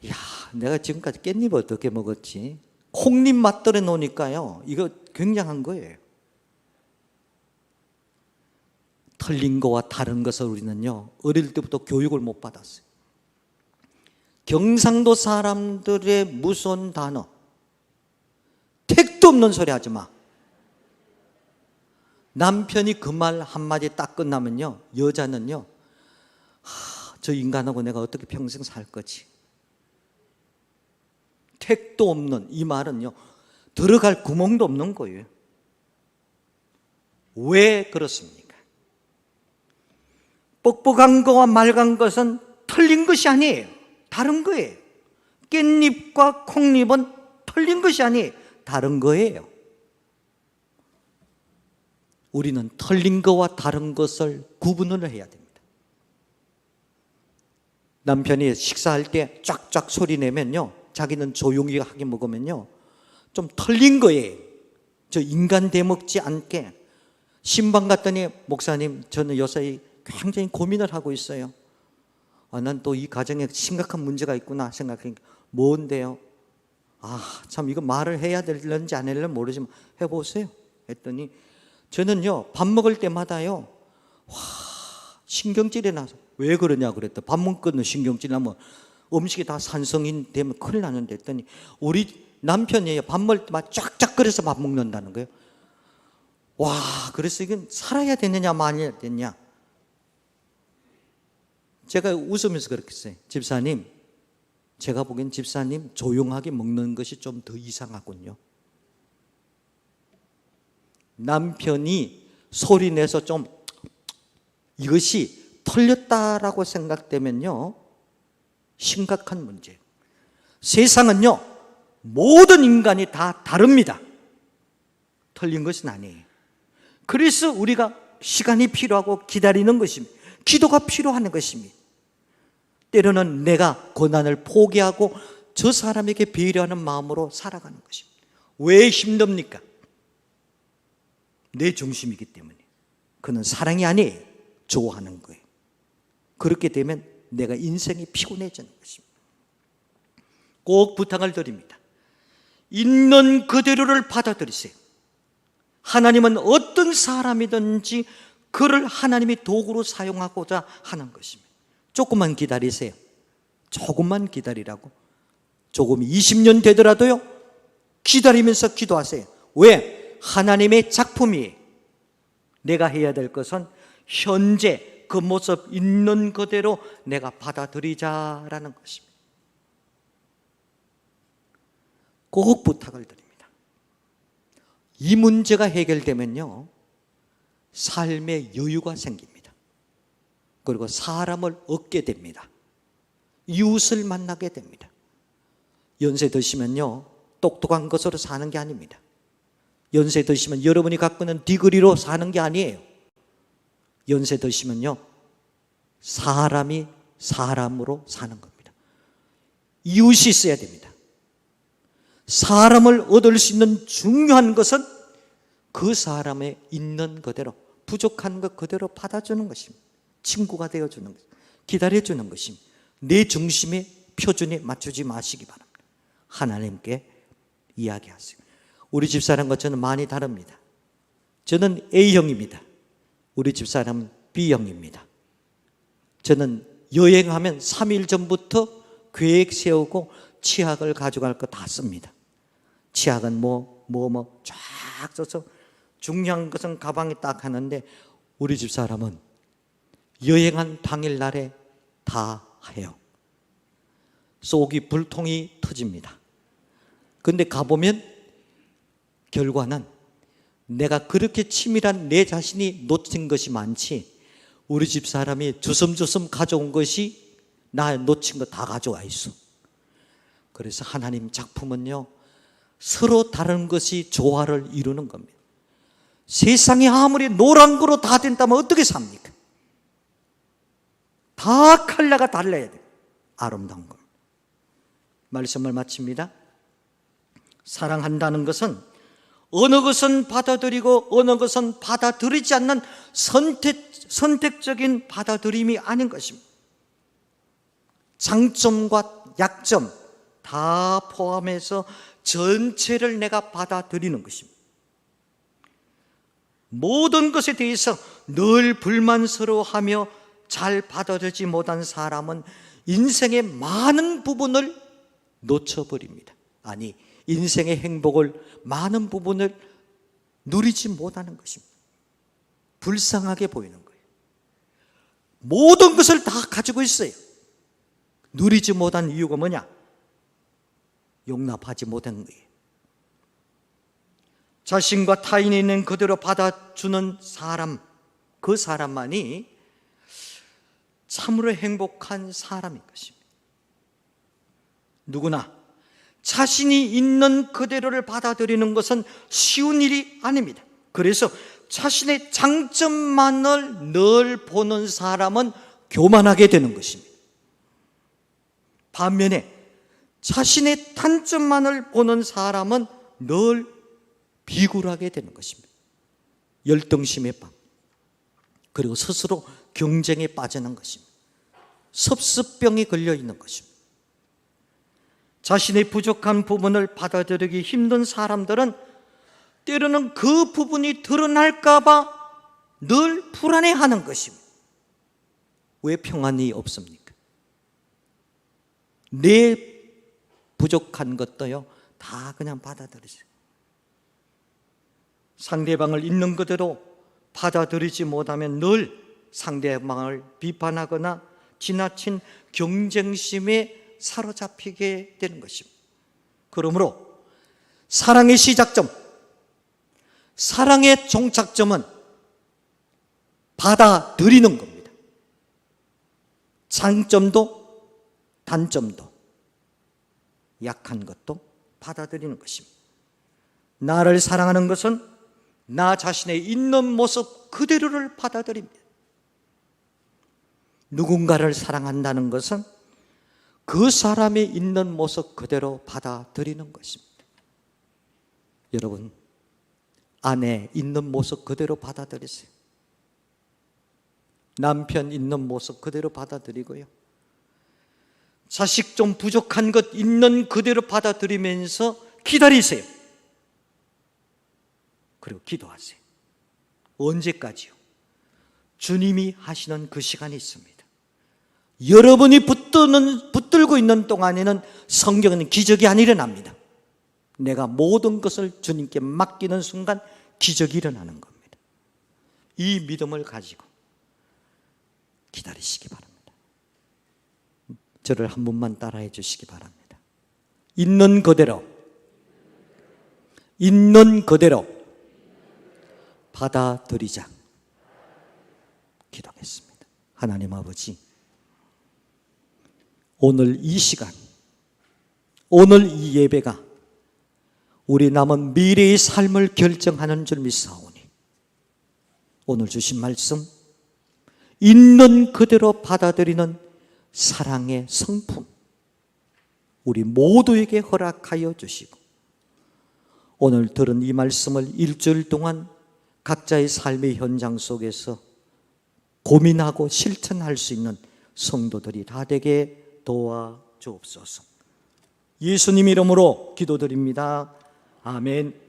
야, 내가 지금까지 깻잎 어떻게 먹었지? 콩잎 맛들어 놓으니까요, 이거 굉장한 거예요. 틀린 거와 다른 것을 우리는요, 어릴 때부터 교육을 못 받았어요. 경상도 사람들의 무서운 단어, 택도 없는 소리 하지 마. 남편이 그 말 한마디 딱 끝나면요, 여자는요, 저 인간하고 내가 어떻게 평생 살 거지? 택도 없는 이 말은요, 들어갈 구멍도 없는 거예요. 왜 그렇습니까? 뻑뻑한 거와 맑은 것은 틀린 것이 아니에요. 다른 거예요. 깻잎과 콩잎은 틀린 것이 아니에요. 다른 거예요. 우리는 틀린 거와 다른 것을 구분을 해야 됩니다. 남편이 식사할 때 쫙쫙 소리 내면요, 자기는 조용히 하게 먹으면요, 좀 틀린 거예요. 저 인간 대먹지 않게. 신방 갔더니 목사님, 저는 요새 굉장히 고민을 하고 있어요. 난 또 이 가정에 심각한 문제가 있구나 생각하니까 뭔데요? 참 이거 말을 해야 될런지 안 할런지 모르지만 해보세요. 했더니 저는요 밥 먹을 때마다요 신경질이 나서. 왜 그러냐 그랬더니 밥 먹고는 신경질 나면 음식이 다 산성인 되면 큰일 나는데 했더니 우리 남편이 밥 먹을 때마다 쫙쫙 끓여서 밥 먹는다는 거예요. 그래서 이건 살아야 되느냐 말아야 되느냐. 제가 웃으면서 그렇게 했어요. 집사님, 제가 보기엔 집사님 조용하게 먹는 것이 좀 더 이상하군요. 남편이 소리내서 좀 이것이 털렸다라고 생각되면요 심각한 문제예요. 세상은요 모든 인간이 다 다릅니다. 털린 것은 아니에요. 그래서 우리가 시간이 필요하고 기다리는 것입니다. 기도가 필요한 것입니다. 때로는 내가 고난을 포기하고 저 사람에게 배려하는 마음으로 살아가는 것입니다. 왜 힘듭니까? 내 중심이기 때문에. 그는 사랑이 아니에요. 좋아하는 거예요. 그렇게 되면 내가 인생이 피곤해지는 것입니다. 꼭 부탁을 드립니다. 있는 그대로를 받아들이세요. 하나님은 어떤 사람이든지 그를 하나님이 도구로 사용하고자 하는 것입니다. 조금만 기다리세요. 조금만 기다리라고. 조금 20년 되더라도요 기다리면서 기도하세요. 왜? 하나님의 작품이에요. 내가 해야 될 것은 현재 그 모습 있는 그대로 내가 받아들이자라는 것입니다. 꼭 부탁을 드립니다. 이 문제가 해결되면요 삶의 여유가 생깁니다. 그리고 사람을 얻게 됩니다. 이웃을 만나게 됩니다. 연세 드시면요 똑똑한 것으로 사는 게 아닙니다. 연세 드시면 여러분이 갖고 있는 디그리로 사는 게 아니에요. 연세 드시면요 사람이 사람으로 사는 겁니다. 이웃이 있어야 됩니다. 사람을 얻을 수 있는 중요한 것은 그 사람의 있는 그대로, 부족한 것 그대로 받아주는 것입니다. 친구가 되어주는 것입니다. 기다려주는 것입니다. 내 중심에 표준에 맞추지 마시기 바랍니다. 하나님께 이야기하세요. 우리 집사람과 저는 많이 다릅니다. 저는 A형입니다. 우리 집사람은 B형입니다. 저는 여행하면 3일 전부터 계획 세우고 치약을 가져갈 거 다 씁니다. 치약은 쫙 써서 중요한 것은 가방에 딱 하는데 우리 집사람은 여행한 당일날에 다 해요. 속이 불통이 터집니다. 근데 가보면 결과는 내가 그렇게 치밀한 내 자신이 놓친 것이 많지 우리 집사람이 주섬주섬 가져온 것이 나 놓친 거 다 가져와 있어. 그래서 하나님 작품은요 서로 다른 것이 조화를 이루는 겁니다. 세상이 아무리 노란 거로 다 된다면 어떻게 삽니까? 다 컬러가 달라야 돼요. 아름다운 겁니다. 말씀을 마칩니다. 사랑한다는 것은 어느 것은 받아들이고 어느 것은 받아들이지 않는 선택적인 받아들임이 아닌 것입니다. 장점과 약점 다 포함해서 전체를 내가 받아들이는 것입니다. 모든 것에 대해서 늘 불만스러워하며 잘 받아들이지 못한 사람은 인생의 많은 부분을 놓쳐버립니다. 아니, 인생의 행복을 많은 부분을 누리지 못하는 것입니다. 불쌍하게 보이는 거예요. 모든 것을 다 가지고 있어요. 누리지 못한 이유가 뭐냐? 용납하지 못한 거예요. 자신과 타인이 있는 그대로 받아주는 사람, 그 사람만이 참으로 행복한 사람인 것입니다. 누구나 자신이 있는 그대로를 받아들이는 것은 쉬운 일이 아닙니다. 그래서 자신의 장점만을 늘 보는 사람은 교만하게 되는 것입니다. 반면에 자신의 단점만을 보는 사람은 늘 비굴하게 되는 것입니다. 열등심에 빠져 그리고 스스로 경쟁에 빠지는 것입니다. 섭습병이 걸려 있는 것입니다. 자신의 부족한 부분을 받아들이기 힘든 사람들은 때로는 그 부분이 드러날까 봐 늘 불안해하는 것입니다. 왜 평안이 없습니까? 내 부족한 것도요 다 그냥 받아들이세요. 상대방을 있는 그대로 받아들이지 못하면 늘 상대방을 비판하거나 지나친 경쟁심에 사로잡히게 되는 것입니다. 그러므로 사랑의 시작점, 사랑의 종착점은 받아들이는 겁니다. 장점도 단점도 약한 것도 받아들이는 것입니다. 나를 사랑하는 것은 나 자신의 있는 모습 그대로를 받아들입니다. 누군가를 사랑한다는 것은 그 사람이 있는 모습 그대로 받아들이는 것입니다. 여러분, 아내 있는 모습 그대로 받아들이세요. 남편 있는 모습 그대로 받아들이고요. 자식 좀 부족한 것 있는 그대로 받아들이면서 기다리세요. 그리고 기도하세요. 언제까지요? 주님이 하시는 그 시간이 있습니다. 여러분이 붙들고 있는 동안에는 성경은 기적이 안 일어납니다. 내가 모든 것을 주님께 맡기는 순간 기적이 일어나는 겁니다. 이 믿음을 가지고 기다리시기 바랍니다. 저를 한 번만 따라해 주시기 바랍니다. 있는 그대로 받아들이자. 기도하겠습니다. 하나님 아버지, 오늘 이 시간, 오늘 이 예배가 우리 남은 미래의 삶을 결정하는 줄 믿사오니 오늘 주신 말씀 있는 그대로 받아들이는 사랑의 성품 우리 모두에게 허락하여 주시고 오늘 들은 이 말씀을 일주일 동안 각자의 삶의 현장 속에서 고민하고 실천할 수 있는 성도들이 다 되게 도와주옵소서. 예수님 이름으로 기도드립니다. 아멘.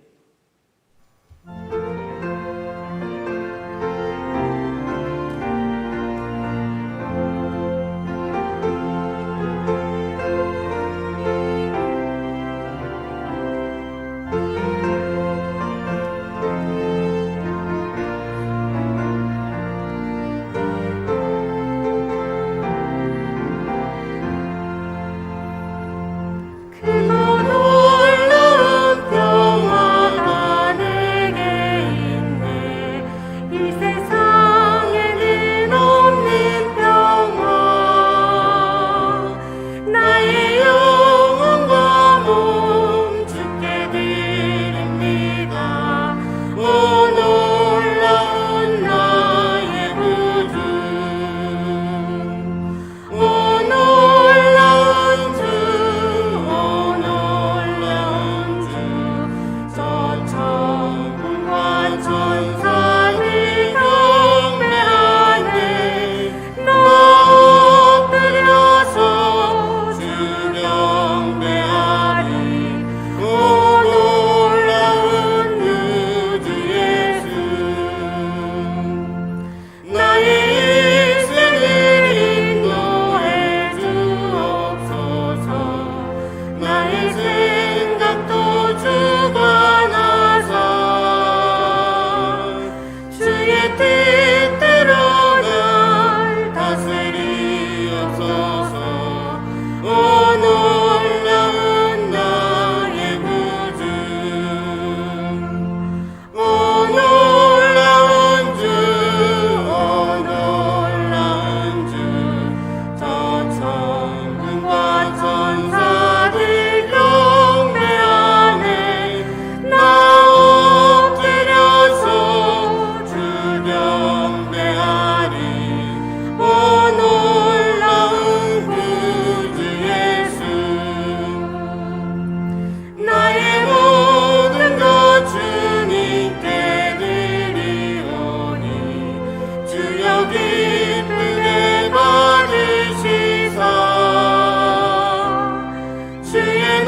주의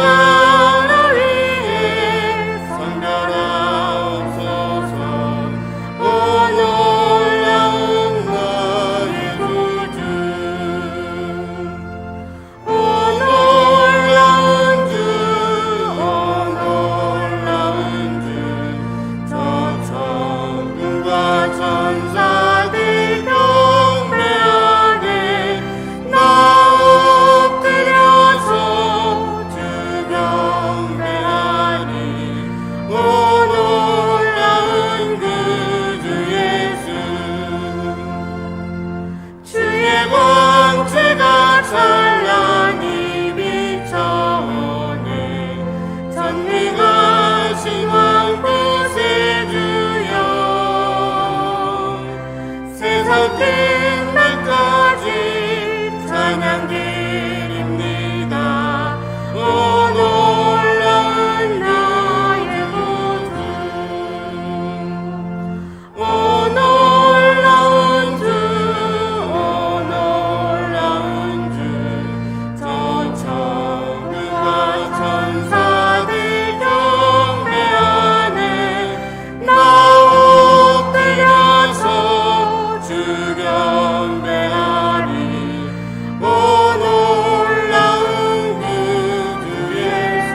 밝은 날까지 찬양 드립니다. 오 놀라운 나의 구주, 오 놀라운 주, 오 놀라운 주, 전 천군과 천사들 경배하네. 나 엎드려서 주 경배하리. 오 놀라운 구주 예수.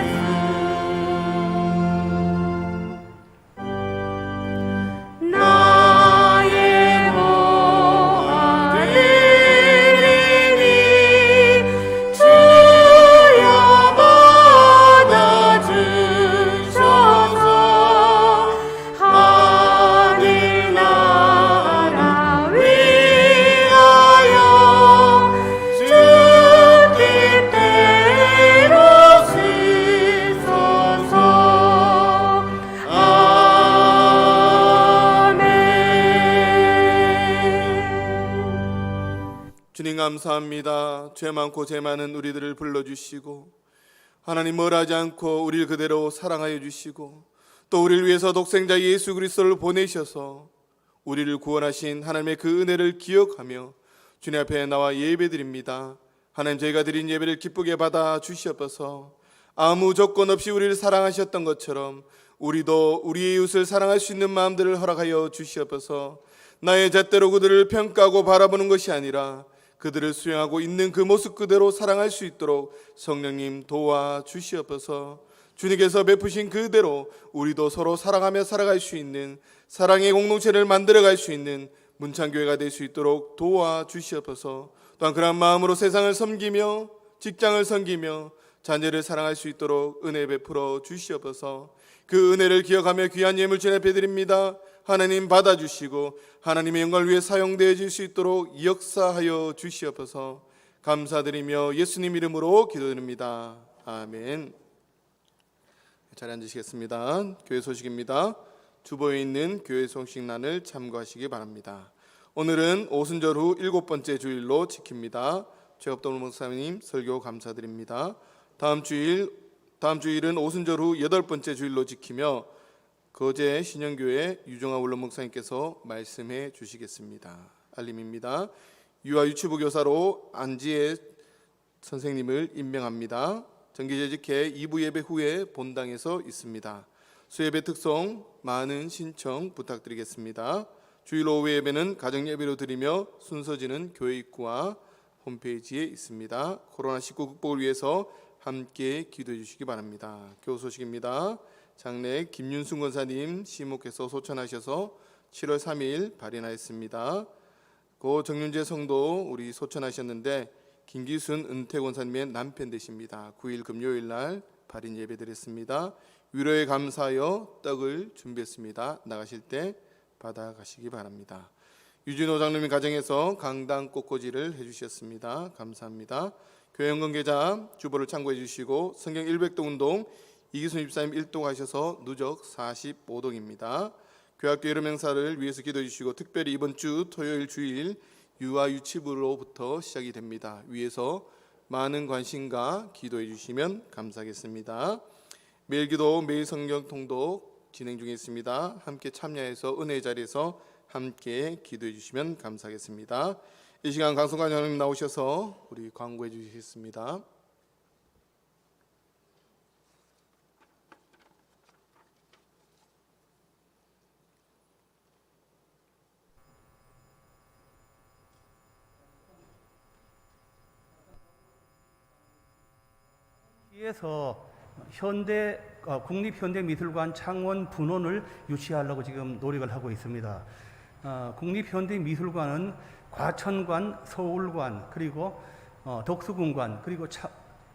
나의 모아들이니 주여 받아주셔서 하늘나라 위하여 주 뜻대로 쓰소서. 아멘. 주님 감사합니다. 죄 많고 죄 많은 우리들을 불러주시고 하나님 멸하지 않고 우리를 그대로 사랑하여 주시고 또 우리를 위해서 독생자 예수 그리스도를 보내셔서 우리를 구원하신 하나님의 그 은혜를 기억하며 주님 앞에 나와 예배드립니다. 하나님, 저희가 드린 예배를 기쁘게 받아 주시옵소서. 아무 조건 없이 우리를 사랑하셨던 것처럼 우리도 우리의 이웃을 사랑할 수 있는 마음들을 허락하여 주시옵소서. 나의 잣대로 그들을 평가하고 바라보는 것이 아니라 그들을 수용하고 있는 그 모습 그대로 사랑할 수 있도록 성령님 도와주시옵소서. 주님께서 베푸신 그대로 우리도 서로 사랑하며 살아갈 수 있는 사랑의 공동체를 만들어갈 수 있는 문창교회가 될 수 있도록 도와주시옵소서. 또한 그런 마음으로 세상을 섬기며 직장을 섬기며 자녀를 사랑할 수 있도록 은혜 베풀어 주시옵소서. 그 은혜를 기억하며 귀한 예물 주님 앞에 드립니다. 하나님 받아주시고 하나님의 영광을 위해 사용되어 질 수 있도록 역사하여 주시옵소서. 감사드리며 예수님 이름으로 기도드립니다. 아멘. 자리에 앉으시겠습니다. 교회 소식입니다. 주보에 있는 교회 소식란을 참고하시기 바랍니다. 오늘은 오순절 후 7번째 주일로 지킵니다. 최업동 목사님 설교 감사드립니다. 다음 주일은 오순절 후 8번째 주일로 지키며 거제 신영교회 유종아 원로 목사님께서 말씀해 주시겠습니다. 알림입니다. 유아 유치부 교사로 안지혜 선생님을 임명합니다. 정기재직회 2부 예배 후에 본당에서 있습니다. 수예배 특송 많은 신청 부탁드리겠습니다. 주일 오후 예배는 가정예배로 드리며 순서지는 교회 입구와 홈페이지에 있습니다. 코로나19 극복을 위해서 함께 기도해 주시기 바랍니다. 교우 소식입니다. 장래 김윤순 권사님 시목해서 소천하셔서 7월 3일 발인하였습니다. 고 정윤재 성도 우리 소천하셨는데 김기순 은퇴 권사님의 남편 되십니다. 9일 금요일 날 발인 예배 드렸습니다. 위로에 감사하여 떡을 준비했습니다. 나가실 때 받아가시기 바랍니다. 유진호 장로님 가정에서 강당 꽃꽂이를 해주셨습니다. 감사합니다. 교회 연금계좌 주보를 참고해 주시고 성경 100도 운동 이기순 집사님 1동 하셔서 누적 45동입니다. 교학교 여름 행사를 위해서 기도해 주시고 특별히 이번 주 토요일 주일 유아 유치부로부터 시작이 됩니다. 위에서 많은 관심과 기도해 주시면 감사하겠습니다. 매일 기도 매일 성경 통독 진행 중에 있습니다. 함께 참여해서 은혜의 자리에서 함께 기도해 주시면 감사하겠습니다. 이 시간 강성관 장로님 나오셔서 우리 광고해 주시겠습니다. 에서 국립현대미술관 창원 분원을 유치하려고 지금 노력을 하고 있습니다. 국립현대미술관은 과천관, 서울관, 그리고 독수궁관, 그리고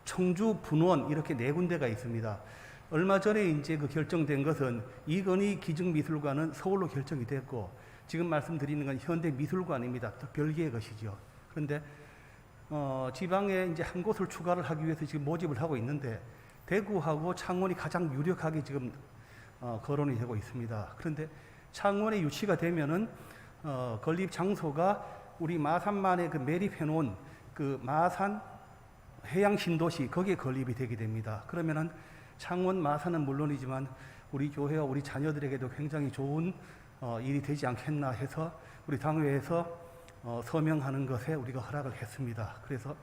청주 분원 이렇게 4군데가 있습니다. 얼마 전에 이제 그 결정된 것은 이건희 기증미술관은 서울로 결정이 됐고 지금 말씀드리는 건 현대미술관입니다. 또 별개의 것이죠. 그런데 지방에 이제 한 곳을 추가를 하기 위해서 지금 모집을 하고 있는데 대구하고 창원이 가장 유력하게 지금 거론이 되고 있습니다. 그런데 창원에 유치가 되면은 건립 장소가 우리 마산만에 그 매립해 놓은 그 마산 해양 신도시 거기에 건립이 되게 됩니다. 그러면은 창원 마산은 물론이지만 우리 교회와 우리 자녀들에게도 굉장히 좋은 일이 되지 않겠나 해서 우리 당회에서 서명하는 것에 우리가 허락을 했습니다. 그래서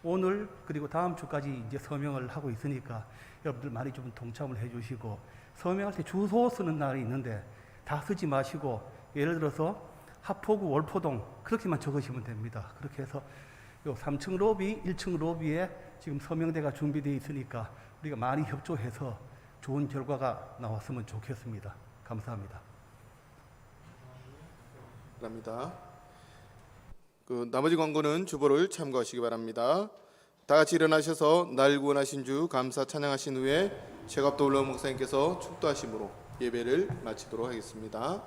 오늘 그리고 다음 주까지 이제 서명을 하고 있으니까 여러분들 많이 좀 동참을 해주시고, 서명할 때 주소 쓰는 날이 있는데 다 쓰지 마시고 예를 들어서 하포구 월포동 그렇게만 적으시면 됩니다. 그렇게 해서 요 3층 로비, 1층 로비에 지금 서명대가 준비되어 있으니까 우리가 많이 협조해서 좋은 결과가 나왔으면 좋겠습니다. 감사합니다. 감사합니다. 그 나머지 광고는 주보를 참고하시기 바랍니다. 다 같이 일어나셔서 날 구원하신 주 감사 찬양하신 후에 최갑도 올라온 목사님께서 축도하심으로 예배를 마치도록 하겠습니다.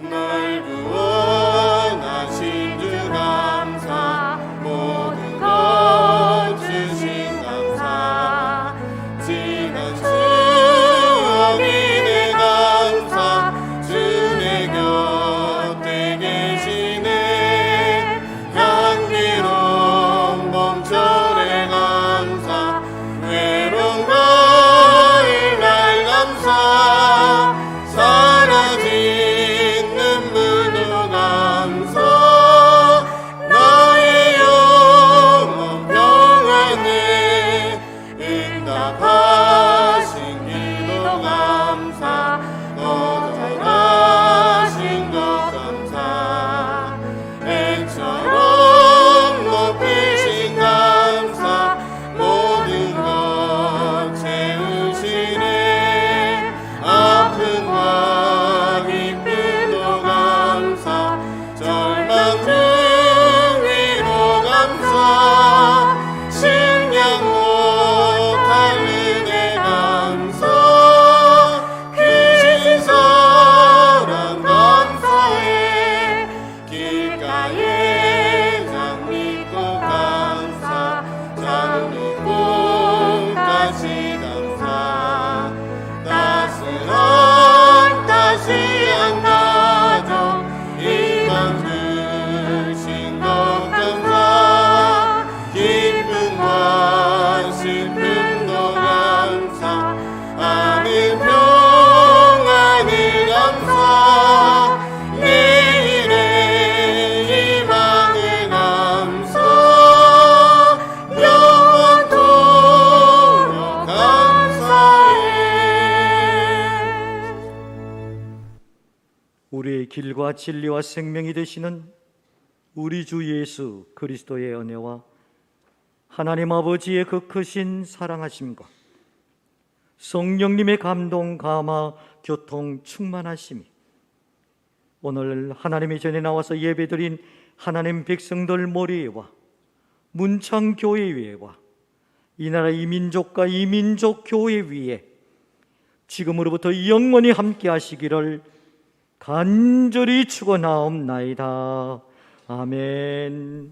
날 구원하신 주 감사, 모든 것 주신 감사, 지난 추억이 내 감사, 주의 곁에 계시네. 향기로운 봄철의 감사, 외로운 가을 날 감사, 사라진 눈물도 감사, 나의 영혼 평안에 응답하신 기도 감사, 거절하신 것 감사, 애처럼 높이신 감사, 모든 것 채우시네. 아픔과 기쁨도 감사, 절망 중 위로 감사, 식량 못할 은혜 감사, 크신 사랑 감사해. 길가에 장미꽃 감사, 장미꽃까지 감사, 따스한 따스한 가정 이만 주신 것 감사, 기쁨과 슬픔도 감사, 아는 평안을 감사, 내일의 희망을 감사, 영원토록 감사해. 우리의 길과 진리와 생명이 되시는 우리 주 예수 그리스도의 은혜와 하나님 아버지의 그 크신 사랑하심과 성령님의 감동, 감화, 교통, 충만하심이 오늘 하나님의 전에 나와서 예배드린 하나님 백성들 머리에와 문창교회 위에와 이 나라 이민족과 이민족 교회 위에 지금으로부터 영원히 함께 하시기를 간절히 축원하옵나이다. 아멘.